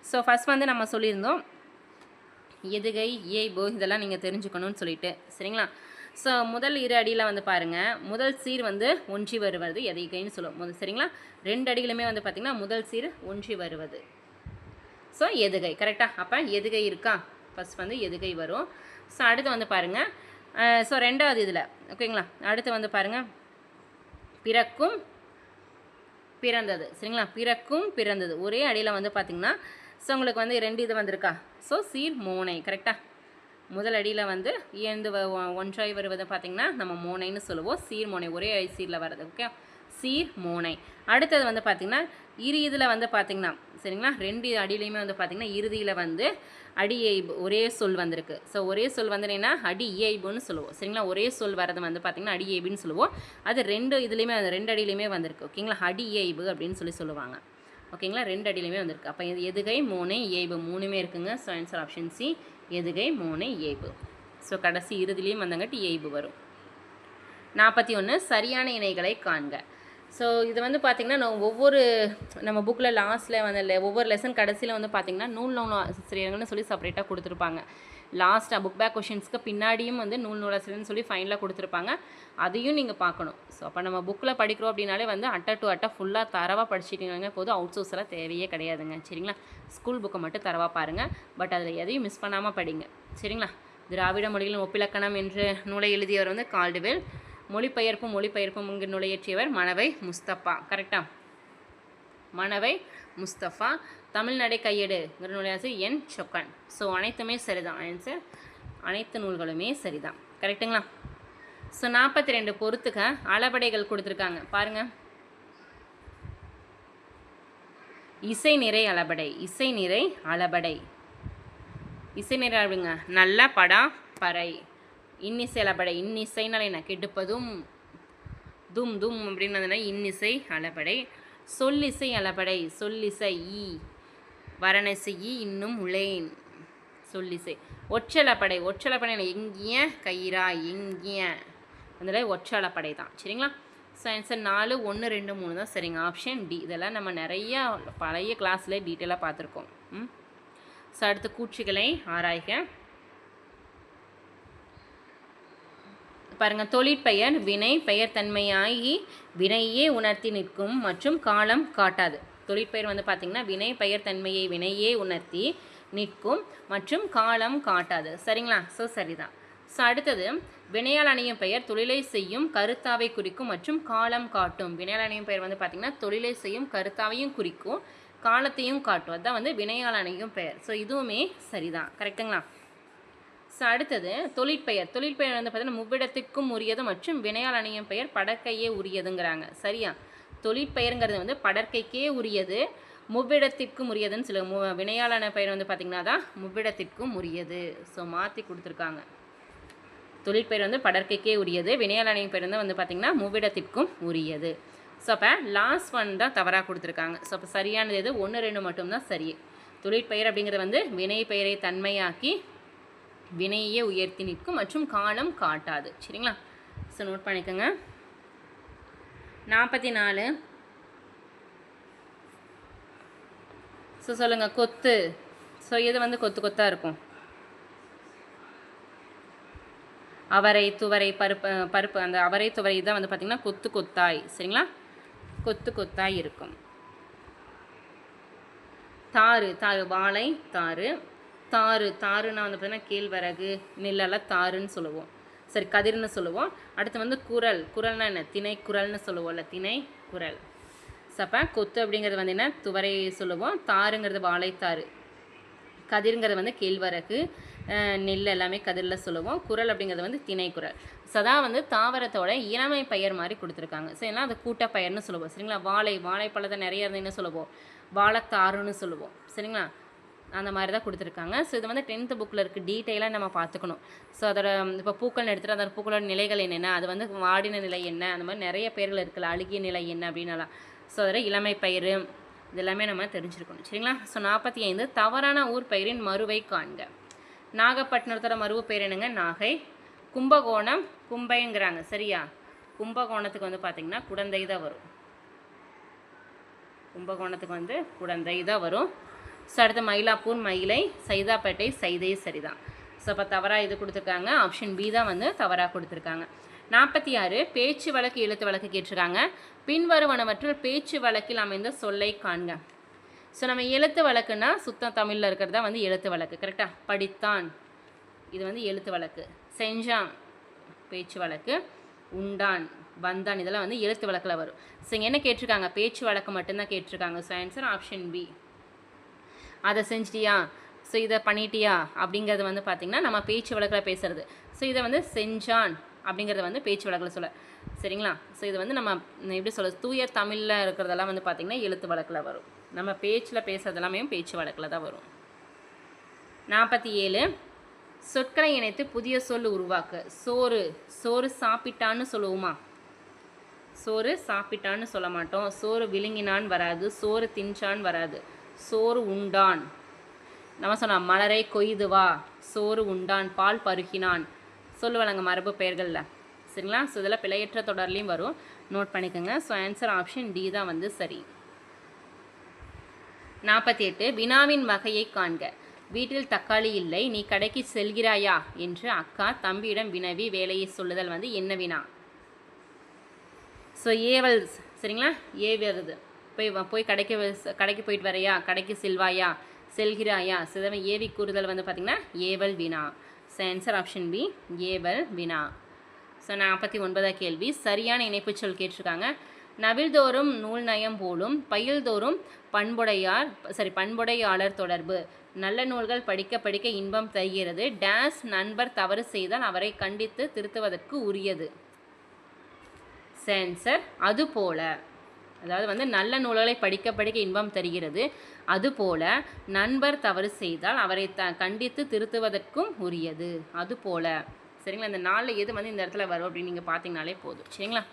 A: ஸோ ஃபஸ்ட் வந்து நம்ம சொல்லியிருந்தோம் எதுகை, இயைபு இதெல்லாம் நீங்கள் தெரிஞ்சுக்கணும்னு சொல்லிட்டு. சரிங்களா? ஸோ முதல் 2 அடியில் வந்து பாருங்கள், முதல் சீர் வந்து ஒன்றி வருவது எதுகைன்னு சொல்லுவோம். சரிங்களா? 2 அடிகளுமே வந்து பார்த்திங்கன்னா முதல் சீர் ஒன்றி வருவது. ஸோ எதுகை. கரெக்டாக? அப்போ எதுகை இருக்கா? ஃபஸ்ட் வந்து எதுகை வரும். ஸோ அடுத்து வந்து பாருங்கள், ஸோ ரெண்டாவது இதில் ஓகேங்களா. அடுத்து வந்து பாருங்கள், பிறக்கும் பிறந்தது. சரிங்களா, பிறக்கும் பிறந்தது ஒரே அடியில் வந்து பார்த்திங்கன்னா ஸோ உங்களுக்கு வந்து 2 இது வந்திருக்கா. ஸோ சீர் மோனை கரெக்டாக. முதல் அடியில் வந்து இயந்து ஒன்றாய் வருவது பார்த்திங்கன்னா நம்ம மோனைன்னு சொல்லுவோம். சீர் மோனை ஒரே சீரில் வர்றது. ஓகே, சீர் மோனை. அடுத்தது வந்து பார்த்திங்கன்னா இரு இதில் வந்து பார்த்திங்கன்னா சரிங்களா 2 அடியிலையுமே வந்து பார்த்திங்கன்னா இறுதியில் வந்து அடி இயைபு ஒரே சொல் வந்திருக்கு. ஸோ ஒரே சொல் வந்துன்னா அடி இயைபுன்னு சொல்லுவோம். சரிங்களா, ஒரே சொல் வரது வந்து பார்த்திங்கன்னா அடி இயைபுன்னு சொல்லுவோம். அது 2 இதுலேயுமே 2 அடியிலையுமே வந்திருக்கு. ஓகேங்களா, அடி இயைபு அப்படின்னு சொல்லுவாங்க. ஓகேங்களா, 2 அடியிலையுமே வந்திருக்கு. அப்போ இது எதுகை மோனை இயைபு 3மே இருக்குங்க. ஸோ ஆன்சர் ஆப்ஷன் சி, எதுகை மோனை இயைபு. ஸோ கடைசி இறுதிலையும் வந்தங்காட்டி இயைபு வரும். 41 சரியான இணைகளை காண்க. ஸோ இது வந்து பார்த்திங்கன்னா நம்ம புக்கில் லாஸ்ட்டில் வந்து ஒவ்வொரு லெசன் கடைசியில் வந்து பார்த்திங்கன்னா நூல் ஆசிரியர்கள்னு சொல்லி செப்பரேட்டாக கொடுத்துருப்பாங்க. லாஸ்ட்டாக புக் பேக் கொஷின்ஸ்க்கு பின்னாடியும் வந்து நூல் ஆசிரியர்னு சொல்லி ஃபைனலாக கொடுத்துருப்பாங்க. அதையும் நீங்கள் பார்க்கணும். ஸோ அப்போ நம்ம புக்கில் படிக்கிறோம் அப்படின்னாலே வந்து அட்டை டு அட்டை ஃபுல்லாக தரவாக படிச்சிட்டிங்க போதும். அவுட் சோர்ஸ் எல்லாம் தேவையே கிடையாதுங்க. சரிங்களா, ஸ்கூல் புக்கை மட்டும் தரவாக பாருங்கள். பட் அதில் எதையும் மிஸ் பண்ணாமல் படிங்க. சரிங்களா. திராவிட மொழிகளின் ஒப்பிலக்கணம் என்ற நூலை எழுதியவர் வந்து கால்டுவெல். மொழிபெயர்ப்பும் இங்கு நுழையற்றியவர் மணவை முஸ்தபா. கரெக்டாக, மணவை முஸ்தபா. தமிழ்நடை கையேடுங்கிற நூலாசிரியர் என் சொக்கன். ஸோ அனைத்துமே சரிதான். ஆன்சர் அனைத்து நூல்களுமே சரிதான். கரெக்டுங்களா. ஸோ 42 பொறுத்துக்க அளபடைகள் கொடுத்துருக்காங்க பாருங்கள். இசை நிறை அளபடை. இசை நிறை அளபடை. இசை நிறை அளபடைங்க நல்ல படா பறை. இன்னிசை அளபடை. இன்னிசைனால என்ன, கெடுப்பதும் தும் தும் அப்படின்னு இன்னிசை அளபடை. சொல்லிசை அளபடை. சொல்லிசை ஈ வரணசை ஈ இன்னும் உளேன் சொல்லிசை. ஒற்றளப்படை. ஒற்றளப்படை எங்கிய கயிறா எங்கிய அதில் ஒற்றளப்படை தான். சரிங்களா. ஸோ ஆன்சர் 4 1 2 3 தான் சரிங்க. Option D. இதெல்லாம் நம்ம நிறையா பழைய கிளாஸில் டீட்டெயிலாக பார்த்துருக்கோம். ஸோ அடுத்து கூற்றுகளை ஆராய்க. பாருங்கள், தொழிற்பெயர் வினை பெயர் தன்மையாகி வினையே உணர்த்தி நிற்கும் மற்றும் காலம் காட்டாது. தொழிற்பெயர் வந்து பார்த்திங்கன்னா வினை பெயர் தன்மையை வினையே உணர்த்தி நிற்கும் மற்றும் காலம் காட்டாது. சரிங்களா. ஸோ சரிதான். ஸோ அடுத்தது வினையால் அணியும் பெயர் தொழிலை செய்யும் கருத்தாவை குறிக்கும் மற்றும் காலம் காட்டும். வினையால் அணியும் பெயர் வந்து பார்த்திங்கன்னா தொழிலை செய்யும் கருத்தாவையும் குறிக்கும் காலத்தையும் காட்டும். அதுதான் வந்து வினையால் அணியும் பெயர். ஸோ இதுவுமே சரிதான். கரெக்டுங்களா. ஸோ அடுத்தது தொழிற்பெயர். தொழிற்பெயர் வந்து பார்த்திங்கன்னா முவ்விடத்திற்கும் உரியது மற்றும் வினையால் அணியும் பெயர் படற்கையே உரியதுங்கிறாங்க. சரியா. தொழிற்பெயருங்கிறது வந்து படற்கைக்கே உரியது, முவ்விடத்திற்கும் உரியதுன்னு சொல்லுவாங்க. வினையாலான பெயர் வந்து பார்த்திங்கன்னா தான் முவ்விடத்திற்கும் உரியது. ஸோ மாற்றி கொடுத்துருக்காங்க. தொழிற்பெயர் வந்து படற்கைக்கே உரியது, வினையால் அணியும் பெயர் வந்து பார்த்திங்கன்னா முவ்விடத்திற்கும் உரியது. ஸோ அப்போ லாஸ்ட் ஒன் தான் தவறாக கொடுத்துருக்காங்க. ஸோ அப்போ சரியானது எது, 1 2 மட்டும்தான் சரி. தொழிற்பெயர் அப்படிங்கிறது வந்து வினை பெயரை தன்மையாக்கி வினையே உயர்த்தி நிற்கும் மற்றும் காலம் காட்டாது. சரிங்களா. ஸோ நோட் பண்ணிக்கோங்க. 44 ஸோ சொல்லுங்கள், கொத்து. ஸோ இது வந்து கொத்து கொத்தாக இருக்கும். அவரை துவரை பருப்பு அந்த அவரை துவரை தான் வந்து பார்த்திங்கன்னா கொத்து கொத்தாய். சரிங்களா, கொத்து கொத்தாய் இருக்கும். தாறு. வாழை தாறு. தாருன்னா வந்து பார்த்திங்கன்னா கேழ்வரகு நெல்லெல்லாம் தாருன்னு சொல்லுவோம். சரி, கதிர்னு சொல்லுவோம். அடுத்து வந்து குரல்னா என்ன, திணை குரல்னு சொல்லுவோம்ல, திணை குரல். சப்போ கொத்து அப்படிங்கிறது வந்து என்ன, துவரை சொல்லுவோம். தாருங்கிறது வாழைத்தாறு. கதிர்ங்கிறது வந்து கேழ்வரகு நெல் எல்லாமே கதிரில் சொல்லுவோம். குரல் அப்படிங்கிறது வந்து திணை குரல். சதா வந்து தாவரத்தோட இளமை பெயர் மாதிரி கொடுத்துருக்காங்க. ஸோ ஏன்னா அது கூட்டப்பெயர்னு சொல்லுவோம். சரிங்களா. வாழைப்பழத்தை நிறைய இருந்து என்ன சொல்லுவோம், வாழைத்தாருன்னு சொல்லுவோம். சரிங்களா, அந்த மாதிரி தான் கொடுத்துருக்காங்க. ஸோ இது வந்து 10th புக்கில் இருக்குது. டீட்டெயிலாக நம்ம பார்த்துக்கணும். ஸோ அதோட இப்போ பூக்கள் எடுத்துகிட்டு அதோட பூக்களோட நிலைகள் என்னென்ன, அது வந்து வாடின நிலை என்ன, அந்த மாதிரி நிறைய பெயர்கள் இருக்குல்ல, அழுகிய நிலை என்ன அப்படின்னாலாம். ஸோ அதோட இளமை பயிர் இதெல்லாமே நம்ம தெரிஞ்சுருக்கணும். சரிங்களா. ஸோ 45 தவறான ஊர் பெயரின் மறுவை காண்க. நாகப்பட்டினத்தோட மறுவு பெயர் என்னங்க, நாகை. கும்பகோணம் கும்பைங்கிறாங்க. சரியா. கும்பகோணத்துக்கு வந்து பார்த்திங்கன்னா குடந்தை தான் வரும். கும்பகோணத்துக்கு வந்து குடந்தை தான் வரும். ஸோ அடுத்து மயிலாப்பூர் மயிலை, சைதாப்பேட்டை சைதை. சரிதான். ஸோ அப்போ தவறாக இது கொடுத்துருக்காங்க. ஆப்ஷன் பி தான் வந்து தவறாக கொடுத்துருக்காங்க. 46 பேச்சு வழக்கு எழுத்து வழக்கு கேட்டிருக்காங்க. பின்வருவனவற்றில் பேச்சு வழக்கில் அமைந்த சொல்லை காண்க. ஸோ நம்ம எழுத்து வழக்குன்னா சுத்த தமிழில் இருக்கிறதா வந்து எழுத்து வழக்கு. கரெக்டாக? படித்தான், இது வந்து எழுத்து வழக்கு. செஞ்சான், பேச்சு வழக்கு. உண்டான், வந்தான், இதெல்லாம் வந்து எழுத்து வழக்கில் வரும். ஸோ இங்கே என்ன கேட்டிருக்காங்க? பேச்சு வழக்கு மட்டும்தான் கேட்டிருக்காங்க. So answer option B. அதை செஞ்சிட்டியா, ஸோ இதை பண்ணிட்டியா அப்படிங்கிறது வந்து பார்த்திங்கன்னா நம்ம பேச்சு வழக்கில் பேசுகிறது. ஸோ இதை வந்து செஞ்சான் அப்படிங்கிறத வந்து பேச்சு வழக்கில் சொல்ல. சரிங்களா? ஸோ இது வந்து நம்ம எப்படி சொல்ல, தூய தமிழில் இருக்கிறதெல்லாம் வந்து பார்த்திங்கன்னா எழுத்து வழக்கில் வரும். நம்ம பேச்சில் பேசுறது எல்லாமே பேச்சு வழக்கில் தான் வரும். 47 சொற்களை இணைத்து புதிய சொல் உருவாக்க. சோறு, சோறு சாப்பிட்டான்னு சொல்லுவோமா? சோறு சாப்பிட்டான்னு சொல்ல மாட்டோம். சோறு விழுங்கினான் வராது. சோறு தின்றான் வராது. சோறு உண்டான். நம்ம சொன்னோம் மலரை கொய்து வா, சோறு உண்டான், பால் பருகினான், சொல்லுவாங்க மரபு பெயர்களில். சரிங்களா? ஸோ இதெல்லாம் பிழையற்ற தொடர்லையும் வரும், நோட் பண்ணிக்கோங்க. ஸோ ஆன்சர் ஆப்ஷன் டி தான் வந்து சரி. 48 வினாவின் வகையை காண்க. வீட்டில் தக்காளி இல்லை, நீ கடைக்கு செல்கிறாயா என்று அக்கா தம்பியிடம் வினவி வேலையை சொல்லுதல் வந்து என்ன வினா? ஸோ ஏவல். சரிங்களா? வருது, போய் கடைக்கு போயிட்டு வரையா, கடைக்கு செல்வாயா, செல்கிறாயா, சிதவை ஏவி கூறுதல் வந்து பார்த்திங்கன்னா ஏவல் வினா. ஸோ ஆன்சர் ஆப்ஷன் பி, ஏவல் வினா. ஸோ 49 கேள்வி சரியான இணைப்பு சொல் கேட்டிருக்காங்க. நவில்தோறும் நூல் நயம் போலும், பயில்தோறும் பண்புடையாளர் தொடர்பு. நல்ல நூல்கள் படிக்க படிக்க இன்பம் தருகிறது. டேஸ் நண்பர் தவறு செய்தால் அவரை கண்டித்து திருத்துவதற்கு உரியது. ஆன்சர் அதுபோல. அதாவது வந்து நல்ல நூல்களை படிக்க படிக்க இன்பம் தருகிறது, அதுபோல நண்பர் தவறு செய்தால் அவரை கண்டித்து திருத்துவதற்கும் உரியது. அதுபோல. சரிங்களா? இந்த நாளில் எது வந்து இந்த இடத்துல வரும் அப்படின்னு நீங்கள் பார்த்தீங்கனாலே போதும். சரிங்களா?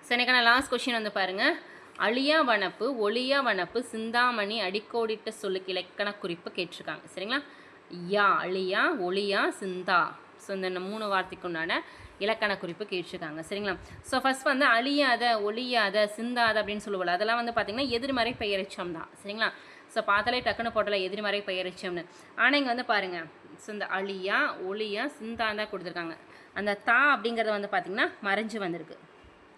A: சரிக்கான லாஸ்ட் கொஸ்டின் வந்து பாருங்கள். அழியா வனப்பு, ஒளியா வனப்பு, சிந்தாமணி அடிக்கோடிட்ட சொல்லுக்கு இலக்கண குறிப்பு கேட்டிருக்காங்க. சரிங்களா? யா, அழியா, ஒளியா, சிந்தா. ஸோ இந்த 3 வார்த்தைக்கு உண்டான இலக்கண குறிப்பு கேட்டிருக்காங்க. சரிங்களா? ஸோ ஃபஸ்ட் வந்து அழியாத, ஒளியாத, சிந்தாத அப்படின்னு சொல்லுவோம். அதெல்லாம் வந்து பார்த்திங்கன்னா எதிர்மறை பெயரெச்சம் தான். சரிங்களா? ஸோ பார்த்தாலே டக்குன்னு போட்டல எதிர்மறை பெயரெச்சம்னு. ஆனால் இங்கே வந்து பாருங்கள், ஸோ இந்த அழியா, ஒளியா, சிந்தான் தான் கொடுத்துருக்காங்க. அந்த தா அப்படிங்கிறத வந்து பார்த்திங்கன்னா மறைஞ்சு வந்திருக்கு.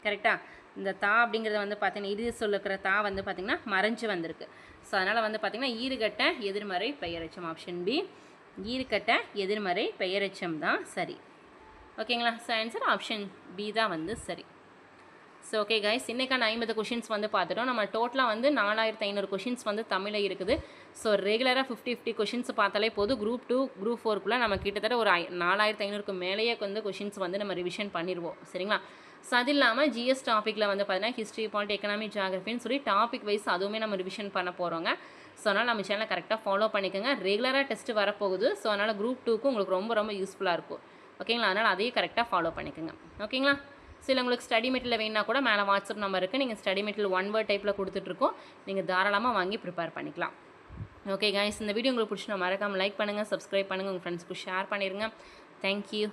A: கரெக்டாக? இந்த தா அப்படிங்கிறத வந்து பார்த்திங்கன்னா இறுதி சொல்லுக்கிற தா வந்து பார்த்திங்கன்னா மறைஞ்சு வந்திருக்கு. ஸோ அதனால் வந்து பார்த்திங்கன்னா ஈறுகட்ட எதிர்மறை பெயரெச்சம். ஆப்ஷன் பி, ஈறுகட்ட எதிர்மறை பெயரெச்சம் தான் சரி. ஓகேங்களா? ஸோ ஆன்சர் ஆப்ஷன் பி தான் வந்து சரி. ஸோ ஓகே கைஸ், இன்றைக்கான 50 கொஷின்ஸ் வந்து பார்த்துட்டோம். நம்ம டோட்டலாக வந்து 4500 கொஷின்ஸ் வந்து தமிழில் இருக்குது. ஸோ ரெகுலராக 50 கொஷின்ஸ் பார்த்தாலே போதும். குரூப் 2 குரூப் 4க்குள்ளே நம்ம கிட்டத்தட்ட ஒரு 4500க்கு மேலேயே வந்து கொஷின்ஸ் வந்து நம்ம ரிவிஷன் பண்ணிடுவோம். சரிங்களா? ஸோ அது இல்லாமல் ஜிஎஸ் டாப்பிக்கில் வந்து பார்த்தீங்கன்னா ஹிஸ்ட்ரி, பாலிட்டி, எக்கனாமி, ஜியாகிரஃபின்னு சொல்லி டாபிக் வைஸ் அதுவுமே நம்ம ரிவிஷன் பண்ண போகிறோங்க. ஸோ அதனால் நம்ம சேனலை கரெக்டாக ஃபாலோ பண்ணிக்கோங்க. ரெகுலராக டெஸ்ட்டு வரப்போகுது. ஸோ அதனால் குரூப் 2க்கு உங்களுக்கு ரொம்ப ரொம்ப யூஸ்ஃபுல்லாக இருக்கும். ஓகேங்களா? அதனால் அதையும் கரெக்டாக ஃபாலோ பண்ணிக்கோங்க. ஓகேங்களா? சில உங்களுக்கு ஸ்டடி மெட்டீரியல் வேணுன்னா கூட மேலே வாட்ஸ்அப் நம்பர் இருக்குது. நீங்கள் ஸ்டடி மெட்டீரியல் 1 வேர்ட் டைப்பில் கொடுத்துட்ருக்கோம். நீங்கள் தாராளமாக வாங்கி ப்ரிப்பேர் பண்ணிக்கலாம். ஓகே கைஸ், இந்த வீடியோ உங்களுக்கு பிடிச்சினா மறக்காமல் லைக் பண்ணுங்கள், சப்ஸ்கிரைப் பண்ணுங்கள், உங்கள் ஃப்ரெண்ட்ஸ்க்கு ஷேர் பண்ணிடுங்க. தேங்க்யூ.